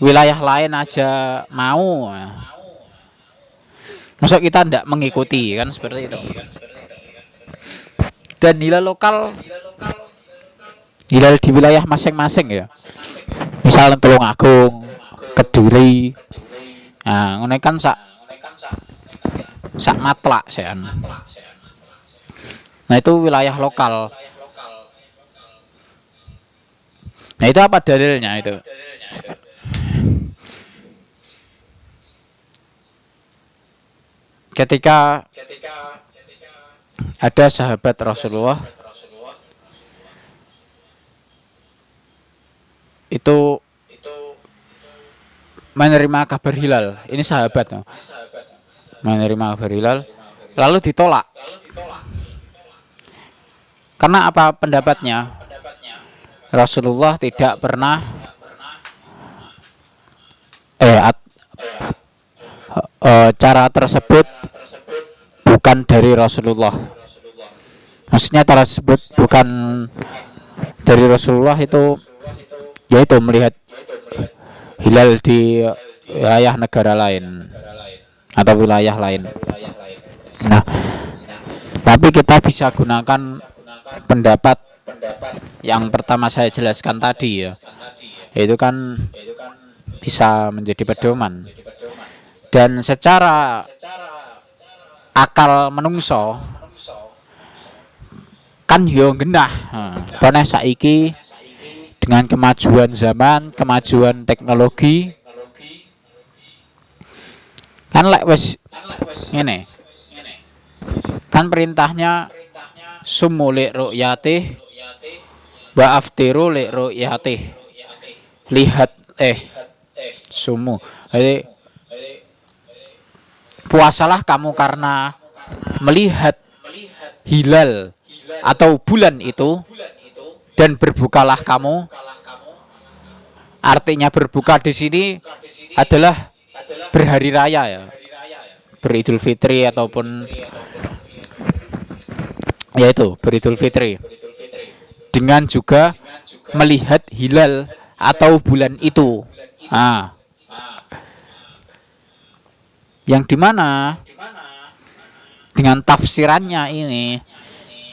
wilayah lain aja mau. Masa kita tidak mengikuti kan seperti itu. Dan hilal lokal, hilal di wilayah masing-masing ya. Misalnya Tulungagung, Kediri. Nah, ngono kan sak matlak sean. Nah, itu wilayah lokal. Nah, itu apa dalilnya itu? Ketika ada sahabat Rasulullah itu menerima kabar hilal, ini sahabat menerima kabar hilal lalu ditolak. Karena apa pendapatnya? Rasulullah tidak pernah cara tersebut bukan dari Rasulullah. Maksudnya cara tersebut bukan dari Rasulullah itu, yaitu melihat hilal di wilayah negara lain atau wilayah lain. Nah, tapi kita bisa gunakan pendapat yang pertama saya jelaskan tadi ya, itu kan bisa menjadi pedoman. Dan secara akal menungso kan yo genah. Karena saiki dengan kemajuan zaman, kemajuan teknologi, kan lek wis ngene. Kan perintahnya sumu li ru'yatih wa aftiru li ru'yatih. Lihat sumu. Jadi puasalah kamu karena melihat hilal atau bulan itu, dan berbukalah kamu. Artinya berbuka di sini adalah berhari raya ya, beridul fitri ataupun yaitu beridul fitri, dengan juga melihat hilal atau bulan itu. Yang dimana dengan tafsirannya ini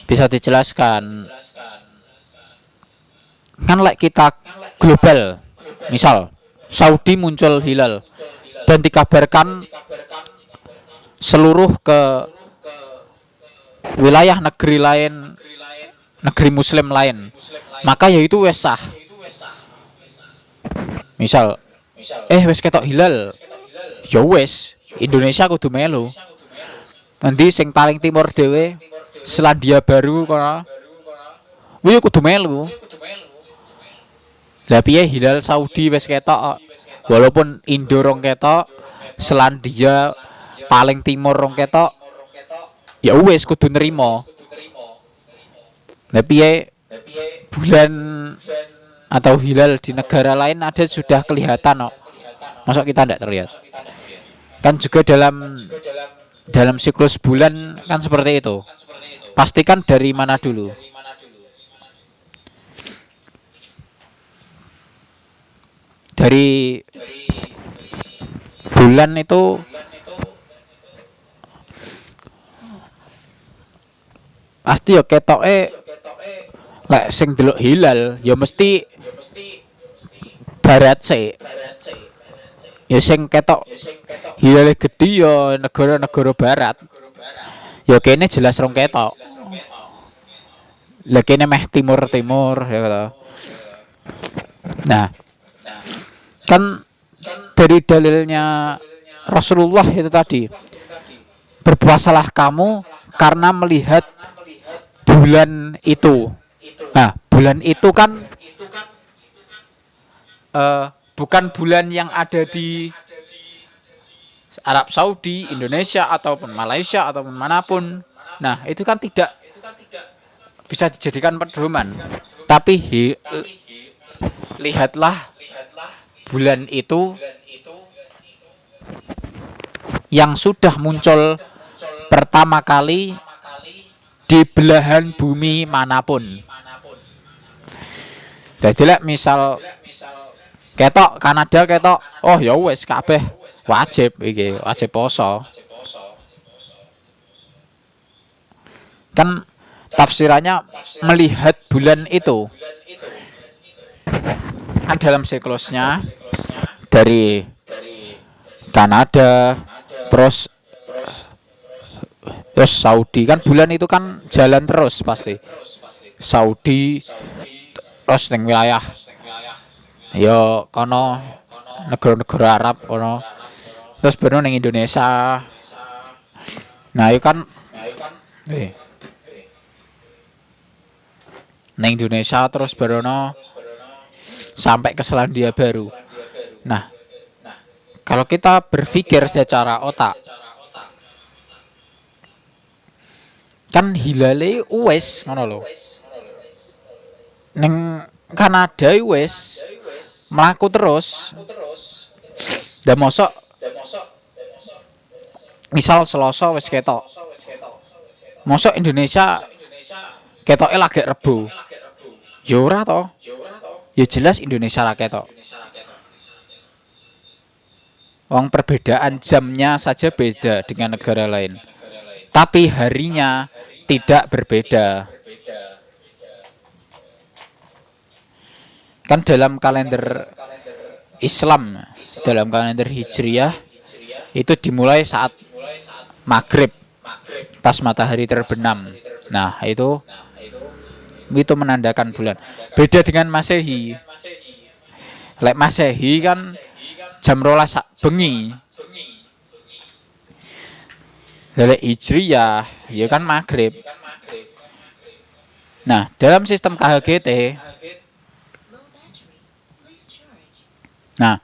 bisa dijelaskan. Kan like kita global, misal Saudi muncul hilal dan dikabarkan seluruh ke wilayah negeri lain, negeri muslim lain, maka yaitu wes sah. Misal wes ketok hilal, ya wes Indonesia kudu melu. Nanti sing paling timur dewe Selandia Baru kono kuwi kudu melu. Lah piye hilal Saudi wis ketok, walaupun Indo rong ketok, Selandia paling timur rong ketok, ya wis kudu nerima. Lah piye bulan atau hilal di negara lain ada sudah kelihatan, masa kita tidak terlihat? Kan juga dalam siklus bulan kan seperti itu. Pastikan dari mana dulu? Dari bulan itu pasti ya ketoke lek sing delok hilal ya mesti barat sih. Ya sing ketok hilale gede ya negara-negara barat. Ya kene jelas rong ketok. Lah kene meh timur-timur ya gitu. Nah, kan dari dalilnya Rasulullah itu tadi, berpuasalah kamu karena melihat bulan itu. Nah, bulan itu kan bukan bulan yang ada di Arab Saudi, Indonesia ataupun Malaysia ataupun manapun. Nah, itu kan tidak bisa dijadikan pedoman. Tapi lihatlah bulan itu yang sudah muncul pertama kali di belahan bumi manapun. Jadi misal ketok Kanada ketok, oh ya wes kabeh wajib iki, wajib poso. Kan tafsirannya melihat bulan itu. Kan dalam siklusnya dari Kanada terus Saudi, kan bulan itu kan jalan terus pasti. Saudi terus ning wilayah ya kono negara-negara Arab kono. Terus baru ning Indonesia. Nah, itu kan ning Indonesia terus baru sampai ke Selandia Baru. Nah, kalau kita berpikir secara otak, kan hilale wis ngono lho. Ning Kanada wis mlaku terus. Dan mosok misal Selasa wis ketok. Mosok Indonesia ketoke lagi Rebo. Ya ora to. Ya jelas Indonesia ra ketok. Wong perbedaan jamnya saja beda dengan negara lain. Tapi harinya tidak berbeda. Kan dalam kalender Islam, dalam kalender Hijriah itu dimulai saat maghrib, pas matahari terbenam. Nah, itu menandakan bulan. Beda dengan Masehi. Lek Masehi kan jam 12 bengi. Lek Hijriah ya kan maghrib. Nah, dalam sistem KHGT, nah,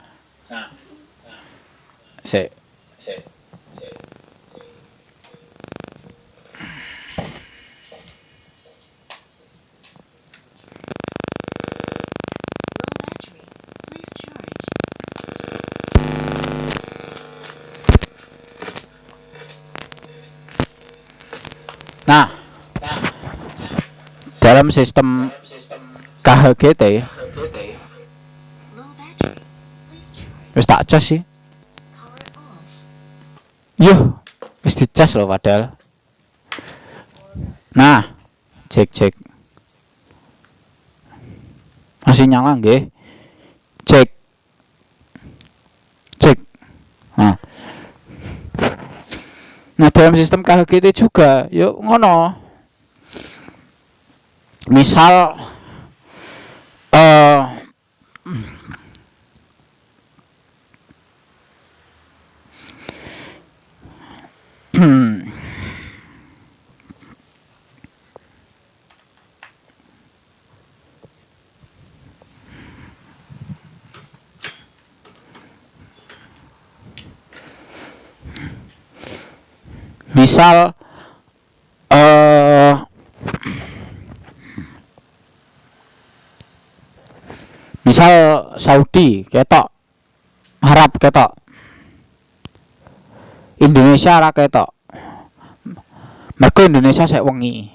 dalam sistem KHGT wis tak cas sih. Yuh, wis dicas loh padahal. Nah, cek. Masih nyala nggih? Cek. Nah, dalam sistem KHGT juga, yuk ngono. Misal misal Misal Saudi ketok, Arab ketok, Indonesia ora ketok. Mergo Indonesia sek wengi.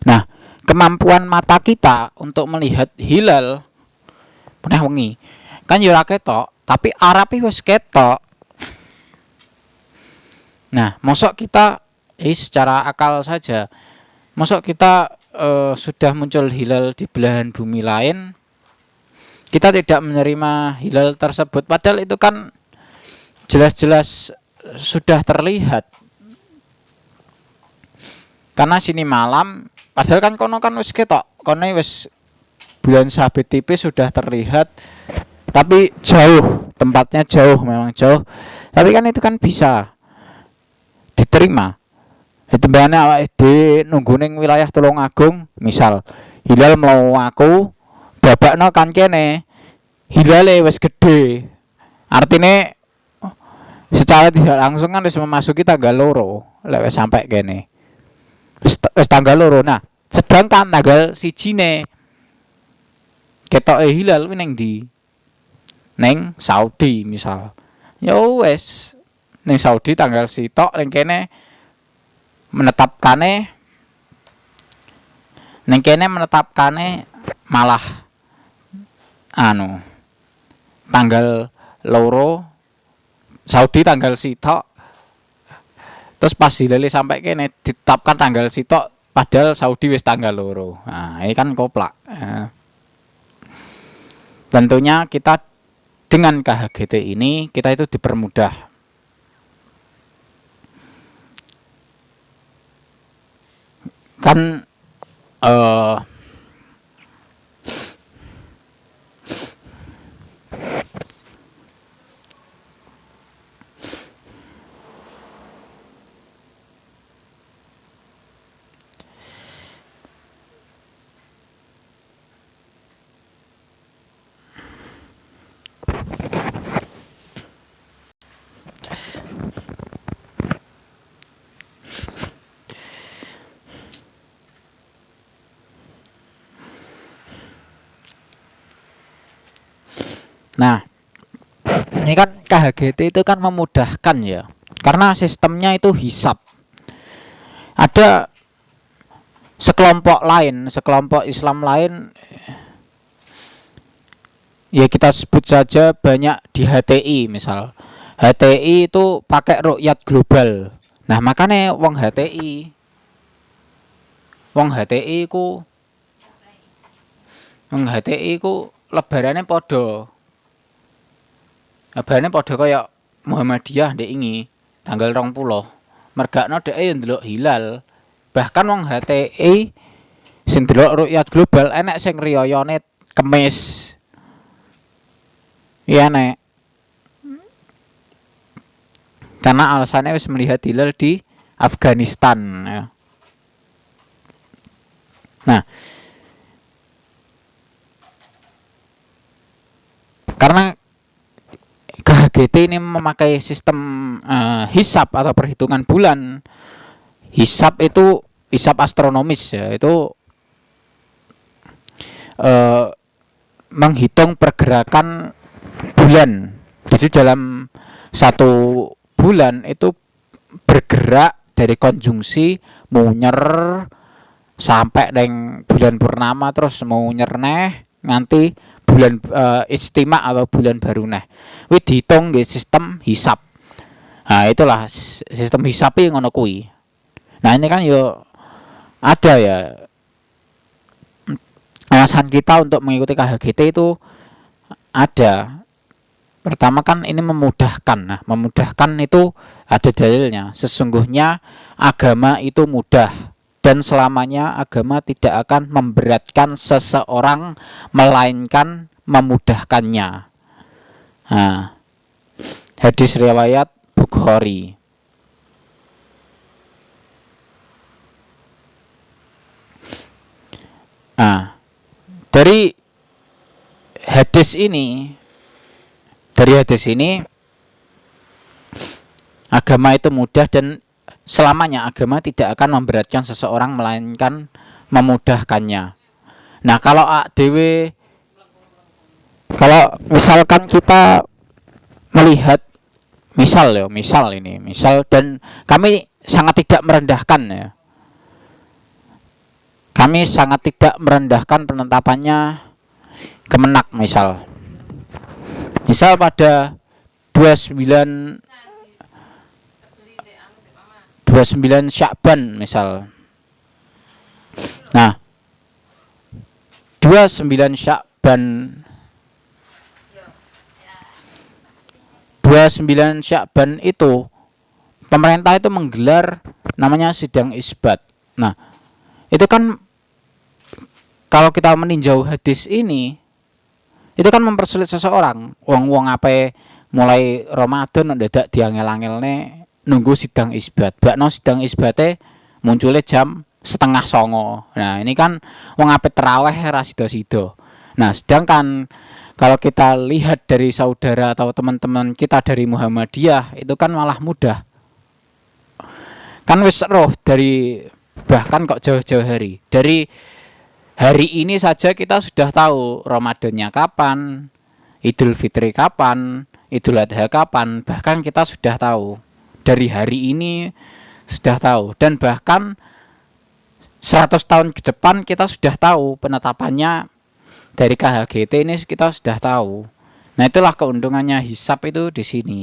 Nah, kemampuan mata kita untuk melihat hilal punah wengi. Kan yo ora ketok, tapi Arab wis ketok. Nah, mosok kita secara akal saja, mosok kita sudah muncul hilal di belahan bumi lain, kita tidak menerima hilal tersebut, padahal itu kan jelas-jelas sudah terlihat. Karena sini malam, padahal kan kono kan wis ketok, kono wis bulan sabit tipis sudah terlihat, tapi jauh, tempatnya jauh, memang jauh. Tapi kan itu kan bisa diterima. Itu bane awake dhewe nunggu ning wilayah Tulungagung, misal hilal mau aku babakno kan kene. Hilale wis gede. Artinya secara tidak langsung kan wis memasuki tanggal loro, lek wis sampai kene. Wis tanggal loro. Nah, sedangkan tanggal 1 ketoke hilal kuwi ning ndi? Ning Saudi misal. Ya wis ning Saudi tanggal sitok ning kene menetapkane malah tanggal loro, Saudi tanggal sitok, terus pas hilale sampai kene ditetapkan tanggal sitok padahal Saudi wis tanggal loro. Nah, ini kan koplak. Tentunya kita dengan KHGT ini kita itu dipermudah. Kan nah, ini kan KHGT itu kan memudahkan ya, karena sistemnya itu hisab. Ada sekelompok Islam lain, ya kita sebut saja banyak di HTI misal. HTI itu pakai rukyat global. Nah, makanya wong HTI ku lebarane podo. Lebarane padha kaya Muhammadiyah ndek ingi tanggal 20. Mergakno dhek yo ndelok hilal. Bahkan wong HTI sing ndelok rukyat global enek sing riyayane Kemis. Iya nek. Karena alasannya wis melihat hilal di Afghanistan ya. Nah, karena KHGT ini memakai sistem hisab atau perhitungan bulan. Hisab itu hisab astronomis ya, itu menghitung pergerakan bulan. Jadi dalam satu bulan itu bergerak dari konjungsi munyer sampai dengan bulan purnama, terus munyer neh nganti bulan istimewa atau bulan baru neh. Kuwi dihitung nggih sistem hisab. Nah, itulah sistem hisab yang ngono kuwi. Nah, ini kan yo ada ya. Alasan kita untuk mengikuti KHGT itu ada. Pertama kan ini memudahkan. Nah, memudahkan itu ada dalilnya. Sesungguhnya agama itu mudah dan selamanya agama tidak akan memberatkan seseorang melainkan memudahkannya. Nah, hadis riwayat Bukhari. Nah, dari hadis ini agama itu mudah dan selamanya agama tidak akan memberatkan seseorang melainkan memudahkannya. Nah, kalau dewe Kalau misalkan kita melihat misal dan kami sangat tidak merendahkan ya. Kami sangat tidak merendahkan penetapannya Kemenak misal. Misal pada 29 Sya'ban misal. Nah, 29 Sya'ban 29 Sya'ban itu pemerintah itu menggelar namanya sidang isbat. Nah, itu kan kalau kita meninjau hadis ini itu kan mempersulit seseorang. Wong-wong apa mulai Ramadan ndadak diangel-angelne nunggu sidang isbat. Bakno sidang isbate munculnya jam setengah songo. Nah, ini kan wong ape terawih ra sida-sida. Nah, sedangkan kalau kita lihat dari saudara atau teman-teman kita dari Muhammadiyah itu kan malah mudah. Kan wis roh dari bahkan kok jauh-jauh hari. Dari hari ini saja kita sudah tahu Ramadannya kapan, Idul Fitri kapan, Idul Adha kapan, bahkan kita sudah tahu. Dari hari ini sudah tahu dan bahkan 100 tahun ke depan kita sudah tahu penetapannya dari KHGT ini kita sudah tahu. Nah, itulah keuntungannya hisab itu di sini.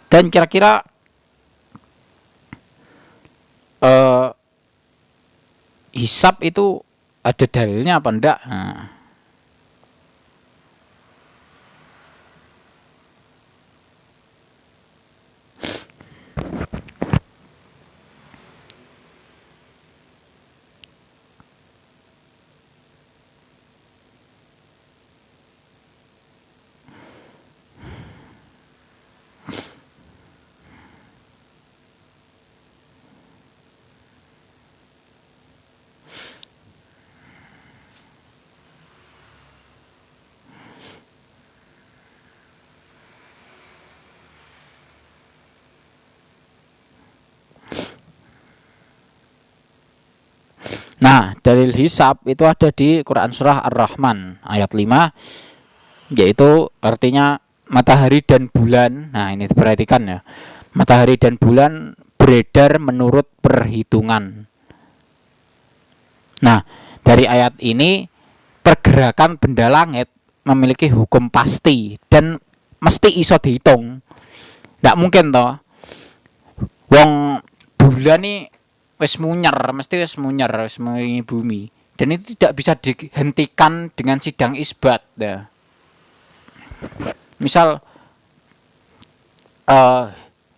Dan kira-kira hisab itu ada dalilnya apa enggak? Nah, Nah, dalil hisab itu ada di Quran surah Ar-Rahman ayat 5, yaitu artinya matahari dan bulan. Nah, ini diperhatikan ya. Matahari dan bulan beredar menurut perhitungan. Nah, dari ayat ini pergerakan benda langit memiliki hukum pasti dan mesti iso dihitung. Nggak mungkin toh wong bulan nih wis munyar, mesti wis munyar, wis mengiringi bumi. Dan itu tidak bisa dihentikan dengan sidang isbat ya. Misal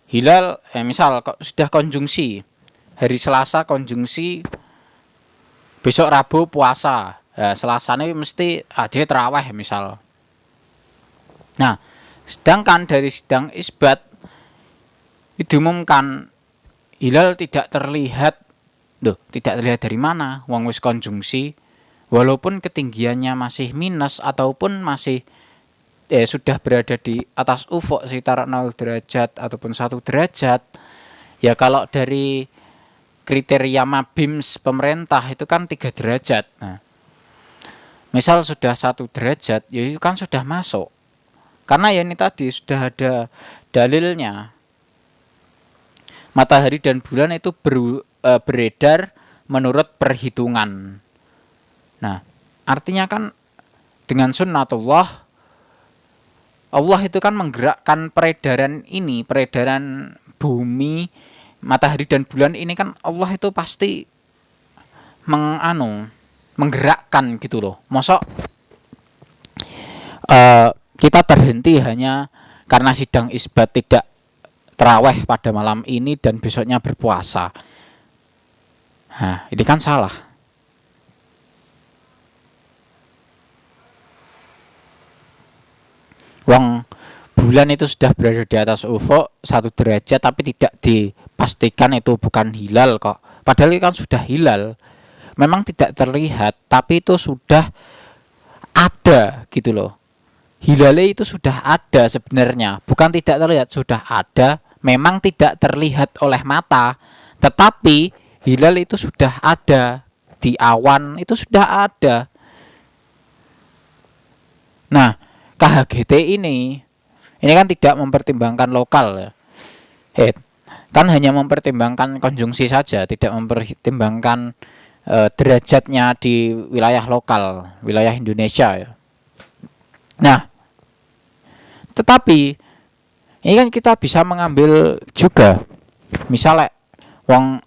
hilal misal sudah konjungsi hari Selasa konjungsi, besok Rabu puasa. Ya, Selasanya mesti dia terawih misal. Nah, sedangkan dari sidang isbat diumumkan hilal tidak terlihat. Tidak terlihat dari mana? Wong wis konjungsi, walaupun ketinggiannya masih minus ataupun masih sudah berada di atas ufuk sekitar 0 derajat ataupun 1 derajat. Ya kalau dari kriteria MABIMS pemerintah itu kan 3 derajat. Nah, misal sudah 1 derajat, ya itu kan sudah masuk. Karena ya ini tadi sudah ada dalilnya. Matahari dan bulan itu beredar menurut perhitungan. Nah, artinya kan dengan sunnatullah Allah itu kan menggerakkan peredaran ini, peredaran bumi, matahari dan bulan ini kan Allah itu pasti menggerakkan gitu loh. Mosok kita terhenti hanya karena sidang isbat tidak terawih pada malam ini dan besoknya berpuasa. Nah, ini kan salah. Wong bulan itu sudah berada di atas ufuk 1 derajat tapi tidak dipastikan itu bukan hilal kok. Padahal itu kan sudah hilal. Memang tidak terlihat tapi itu sudah ada gitu loh. Hilalnya itu sudah ada sebenarnya, bukan tidak terlihat, sudah ada. Memang tidak terlihat oleh mata, tetapi hilal itu sudah ada di awan itu sudah ada. Nah, KHGT ini kan tidak mempertimbangkan lokal ya. Kan hanya mempertimbangkan konjungsi saja, tidak mempertimbangkan derajatnya di wilayah lokal, wilayah Indonesia ya. Nah, tetapi ini kan kita bisa mengambil juga, misalnya wong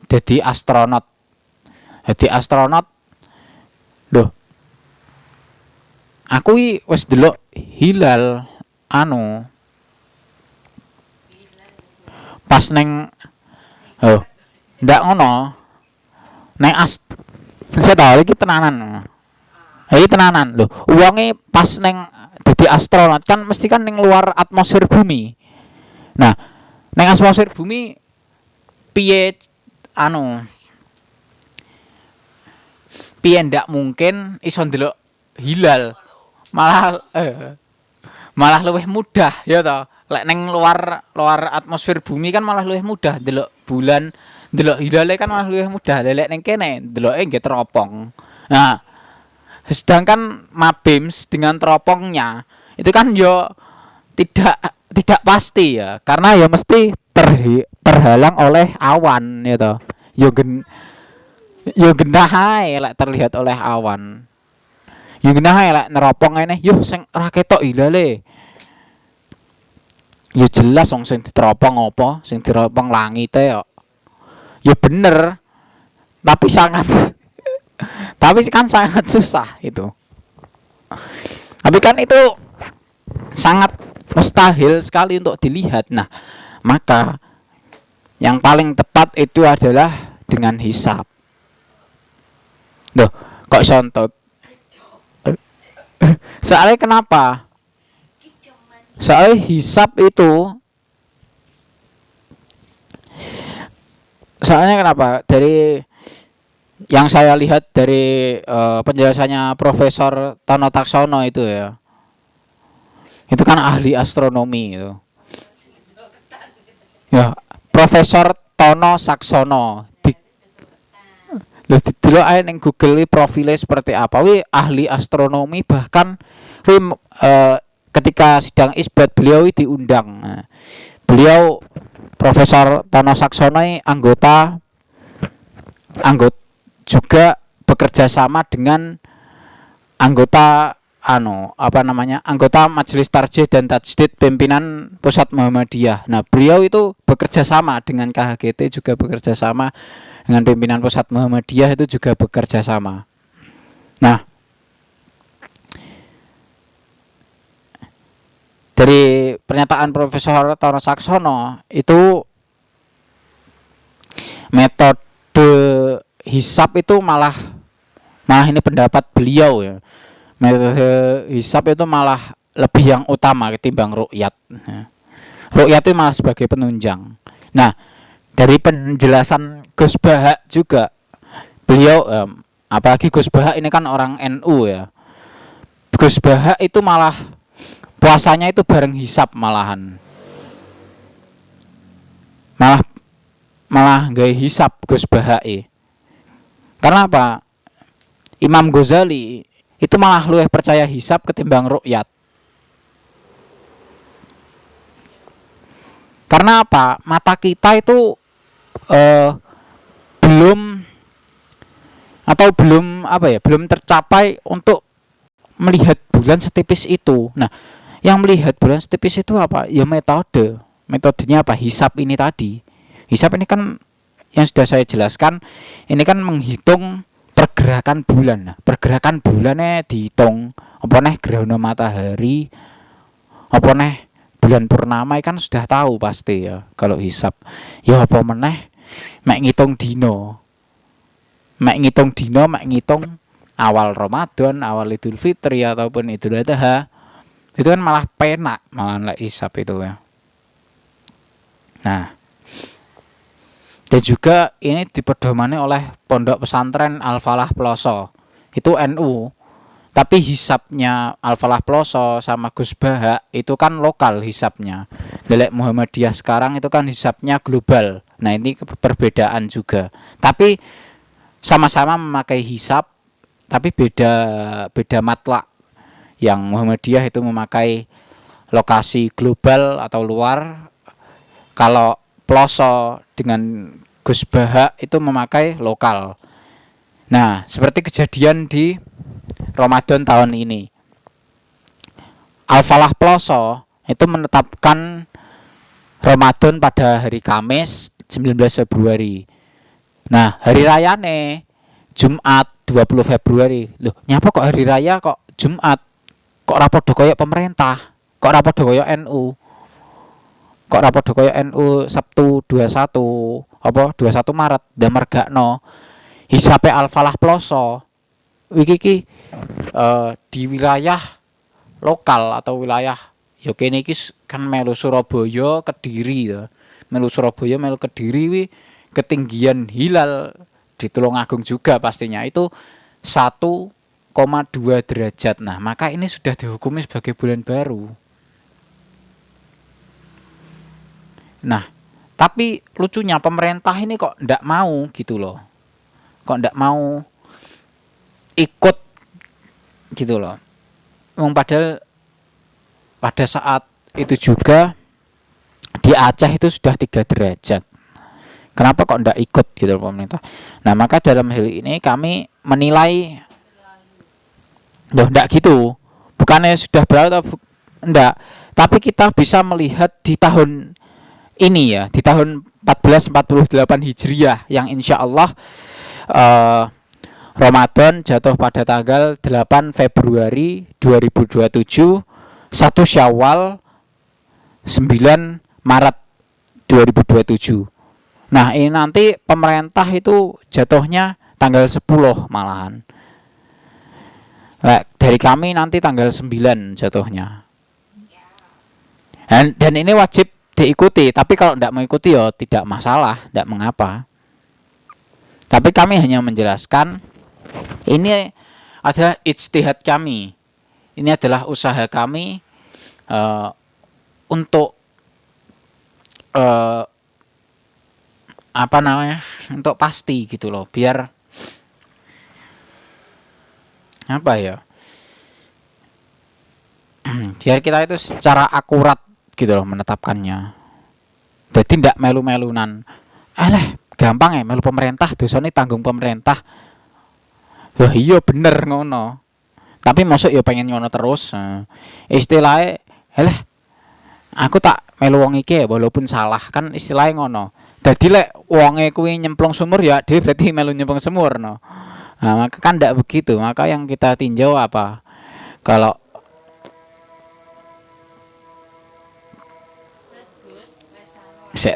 jadi astronot, loh, aku wis delok hilal pas neng ndak ngono neng saya tahu iki tenanan. Iki tenanan lho, uangnya pas neng jadi astronot kan mesti kan neng luar atmosfer bumi. Nah, neng atmosfer bumi piye piye ndak mungkin iso ndelok hilal. Malah luwih mudah ya toh. Lek neng luar atmosfer bumi kan malah luwih mudah ndelok bulan, ndelok hilale kan malah luwih mudah. Lek neng kene ndeloke nggih teropong. Nah, sedangkan Mabims dengan teropongnya itu kan yo tidak pasti ya, karena ya mesti terhalang oleh awan ya toh. Yo genah ae lek terlihat oleh awan. Yo genah ae lek neropong ngene, yo sing ora ketok hilale. Ya jelas wong sing diteropong apa, sing diteropong langite kok. Ya bener. Tapi kan sangat susah itu. Tapi kan itu sangat mustahil sekali untuk dilihat. Nah, maka yang paling tepat itu adalah dengan hisab. Loh, kok sontot? Soalnya kenapa? Soalnya hisab itu, soalnya kenapa? Dari yang saya lihat dari penjelasannya Profesor Tono Taksono itu ya, itu kan ahli astronomi itu. Ya, Profesor Tono Saksono. Dulu aja neng Google profilnya seperti apa? Wi ahli astronomi, bahkan ketika sidang isbat beliau diundang. Nah, beliau Profesor Tono Saksono anggota juga bekerja sama dengan anggota anggota Majelis Tarjih dan Tajdid pimpinan Pusat Muhammadiyah. Nah, beliau itu bekerja sama dengan KHGT, juga bekerja sama dengan pimpinan Pusat Muhammadiyah, itu juga bekerja sama. Nah, dari pernyataan Profesor Tono Saksono itu metode hisab itu malah ini pendapat beliau ya. Metode hisab itu malah lebih yang utama ketimbang ru'yat. Ru'yat itu malah sebagai penunjang. Nah, dari penjelasan Gus Bahak juga, beliau apalagi Gus Bahak ini kan orang NU ya. Gus Bahak itu malah puasanya itu bareng hisab malahan. Malah gaya hisab Gus Bahak. Karena apa? Imam Ghazali itu malah luwih percaya hisab ketimbang ru'yat. Karena apa? Mata kita itu belum tercapai untuk melihat bulan setipis itu. Nah, yang melihat bulan setipis itu apa? Ya metodenya apa? Hisab ini tadi. Hisab ini kan yang sudah saya jelaskan, ini kan menghitung pergerakan bulan. Nah, pergerakan bulannya dihitung. Apa neh gerhana matahari, apa neh bulan purnama, kan sudah tahu pasti ya kalau hisab. Ya apa meneh mek ngitung dino. Mek ngitung awal Ramadan, awal Idul Fitri ataupun Idul Adha. Itu kan malah penak malah hisab itu ya. Nah, dan juga ini dipedomani oleh Pondok Pesantren Al-Falah Ploso. Itu NU. Tapi hisabnya Al-Falah Ploso sama Gus Bahak itu kan lokal hisabnya. Lelek Muhammadiyah sekarang itu kan hisabnya global. Nah, ini perbedaan juga. Tapi sama-sama memakai hisab tapi beda beda matlak. Yang Muhammadiyah itu memakai lokasi global atau luar, kalau Ploso dengan Gus Baha itu memakai lokal. Nah, seperti kejadian di Ramadan tahun ini. Al-Falah Ploso itu menetapkan Ramadan pada hari Kamis 19 Februari. Nah, hari rayane Jumat 20 Februari. Loh, nyapa kok hari raya kok Jumat? Kok rapodo koyo pemerintah? Kok rapodo koyo NU? Kok rapodo koyo NU Sabtu 21 apa 21 Maret damergakno hisape Al-Falah Ploso. Iki di wilayah lokal atau wilayah ya kene iki kan melu Surabaya, Kediri to. Melu Surabaya, melu Kediri wi ketinggian hilal di Tulungagung juga pastinya itu 1,2 derajat. Nah, maka ini sudah dihukumi sebagai bulan baru. Nah, tapi lucunya pemerintah ini kok ndak mau gitu loh. Kok ndak mau ikut gitu loh. Padahal pada saat itu juga di Aceh itu sudah 3 derajat. Kenapa kok ndak ikut gitu loh pemerintah? Nah, maka dalam hal ini kami menilai loh ndak gitu. Bukannya sudah berapa ndak. Tapi kita bisa melihat di tahun ini ya, di tahun 1448 Hijriah yang insya Allah eh, Ramadan jatuh pada tanggal 8 Februari 2027, 1 Syawal 9 Maret 2027. Nah, ini nanti pemerintah itu jatuhnya tanggal 10 malahan. Nah, dari kami nanti tanggal 9 jatuhnya. Dan ini wajib diikuti, tapi kalau tidak mengikuti ya tidak masalah, tidak mengapa. Tapi kami hanya menjelaskan ini adalah ijtihad kami. Ini adalah usaha kami untuk apa namanya? Untuk pasti gitu loh, biar apa ya? Biar kita itu secara akurat gitu loh menetapkannya. Jadi tidak melu-melunan. Gampang ya melu pemerintah, dosane tanggung pemerintah. Wah iya bener ngono. Tapi masuk ya pengen ngono terus. Istilahnya, aku tak melu wong iki walaupun salah kan istilahnya ngono. Dadi lek wonge kuwi nyemplung sumur ya dhewe berarti melu nyemplung sumur no. Nah, maka kan tidak begitu. Maka yang kita tinjau apa? Kalau se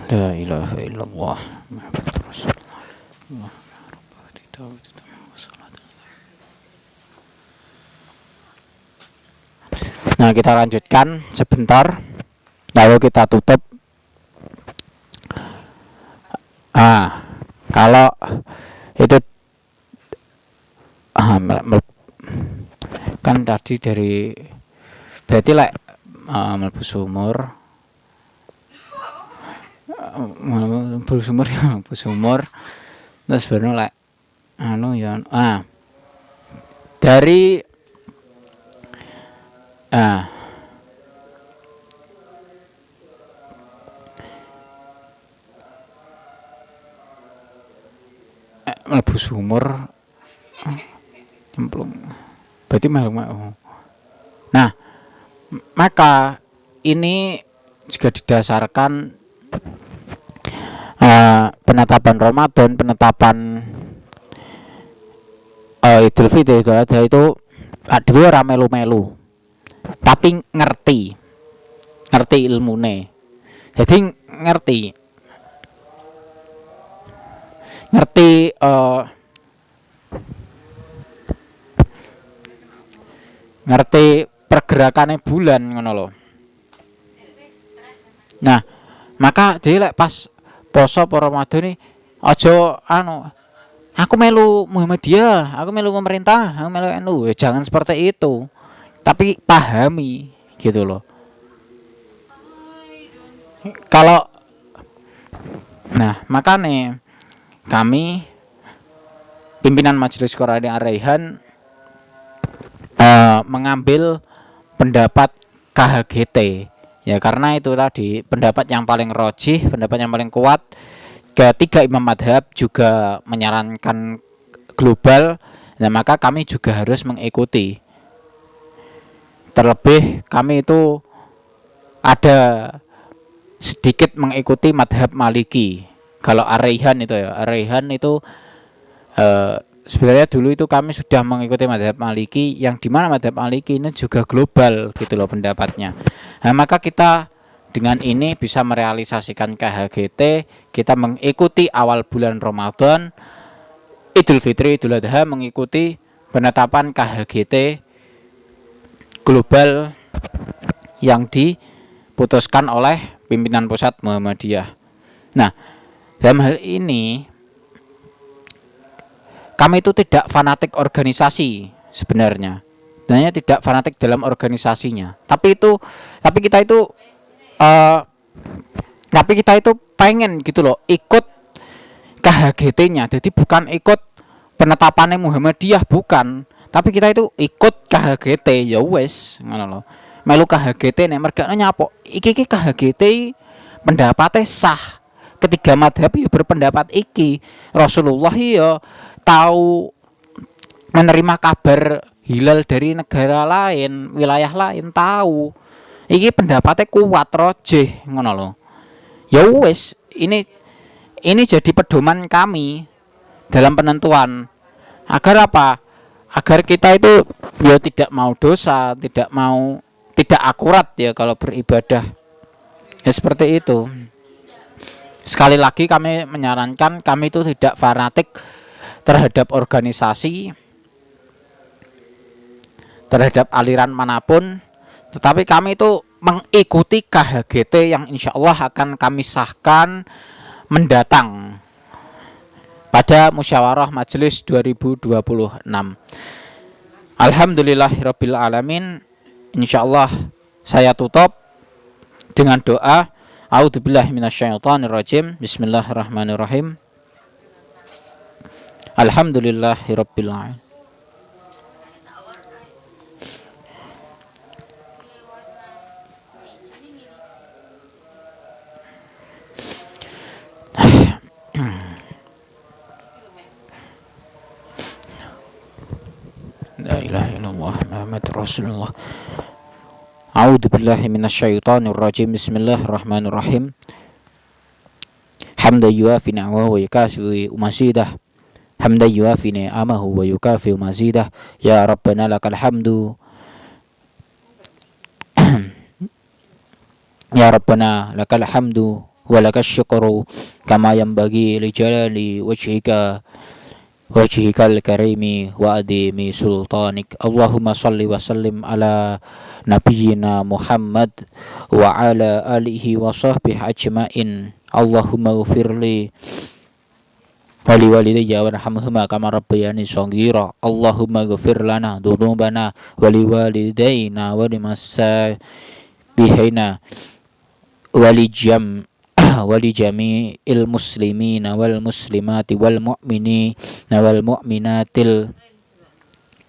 La ilaha illallah Muhammadur Rasulullah. Nah, kita lanjutkan sebentar, lalu kita tutup. Kalau itu kan tadi dari berarti mlebu sumur terus baru dari mlebu sumur cemplung berarti malu. Nah, maka ini juga didasarkan penetapan Ramadan, penetapan Idul Fitri, Idul Adha itu dhewe ora melu-melu, tapi ngerti ilmune. Jadi ngerti pergerakannya bulan ngono lho. Nah, maka dia pas poso para Ramadan nih aja aku melu Muhammadiyah, aku melu pemerintah, aku melu NU. Jangan seperti itu. Tapi pahami gitu loh. Makanya kami pimpinan Majelis Qur'ani Ar-Raihan mengambil pendapat KHGT. Ya, karena itu tadi pendapat yang paling rajih, pendapat yang paling kuat. Ketiga imam madhab juga menyarankan global. Nah, maka kami juga harus mengikuti. Terlebih kami itu ada sedikit mengikuti madhab Maliki. Kalau Ar-Raihan itu sebenarnya dulu itu kami sudah mengikuti madhab Maliki, yang dimana madhab Maliki ini juga global gitu loh pendapatnya. Nah, maka kita dengan ini bisa merealisasikan KHGT. Kita mengikuti awal bulan Ramadan, Idul Fitri, Idul Adha, mengikuti penetapan KHGT global yang diputuskan oleh pimpinan pusat Muhammadiyah. Nah, dalam hal ini kami itu tidak fanatik organisasi sebenarnya tidak fanatik dalam organisasinya, tapi kita itu pengen gitu loh ikut KHGT-nya. Jadi bukan ikut penetapannya Muhammadiyah, bukan, tapi kita itu ikut KHGT. Ya wes ngono loh, melu KHGT nek mergane nyapo iki KHGT pendapatnya sah. Ketiga madhab ya berpendapat iki. Rasulullah ya tahu menerima kabar hilal dari negara lain, wilayah lain, tahu. Iki pendapatnya kuat rojih ngono lho. Ya wis, ini jadi pedoman kami dalam penentuan. Agar apa? Agar kita itu ya tidak mau dosa, tidak akurat ya kalau beribadah. Ya seperti itu. Sekali lagi kami menyarankan, kami itu tidak fanatik terhadap organisasi, terhadap aliran manapun, tetapi kami itu mengikuti KHGT yang insya Allah akan kami sahkan mendatang pada musyawarah majelis 2026. Alhamdulillahirabbil alamin. Insya Allah saya tutup dengan doa. A'udzubillahi minasyaitonirrajim. Bismillahirrahmanirrahim. Alhamdulillahirabbil alamin. La ilaha illallah Muhammadur Rasulullah. A'udzubillahi minasyaitonirrajim. Bismillahirrahmanirrahim. Hamdan yuafi ni'amahu wa yukafi mazidah. Hamdan yuafi ni'amahu wa yukafi mazidah. Ya Rabbana lakal hamdu Ya Rabbana lakal hamdu wa lakal syukru kama yanbaghi li jalali wajhikal karimi wa adimi sultanik. Allahumma salli wa sallim ala nabiyyina Muhammad wa ala alihi wa sahbihi ajmain. Allahumma ghfirli wali walidayya warhamhuma kama rabbayani shaghira. Allahumma ghfir lana dzunubana wali walidayna wa limasabihina wali jami'il muslimina wal muslimati wal mu'minina wal mu'minatil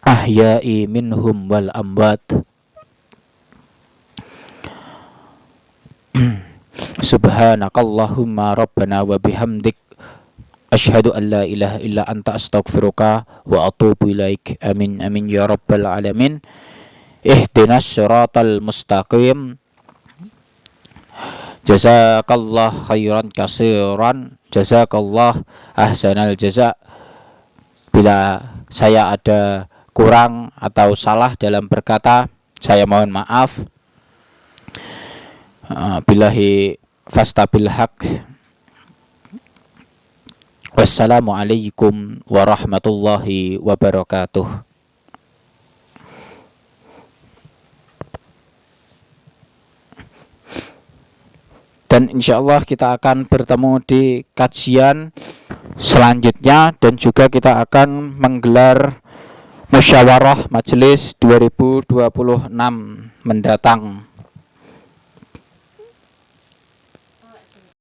ahya'i minhum wal amwat. Subhanakallahumma rabbana wa bihamdik asyhadu an la ilaha illa anta astaghfiruka wa atubu ilaik. Amin amin ya rabbal alamin. Ihdinas siratal mustaqim. Jazakallah khairan kasiran, jazakallah ahsanal jaza. Bila saya ada kurang atau salah dalam berkata, saya mohon maaf. Billahi fastabil haq. Wassalamualaikum warahmatullahi wabarakatuh. Dan insya Allah kita akan bertemu di kajian selanjutnya, dan juga kita akan menggelar musyawarah majelis 2026 mendatang.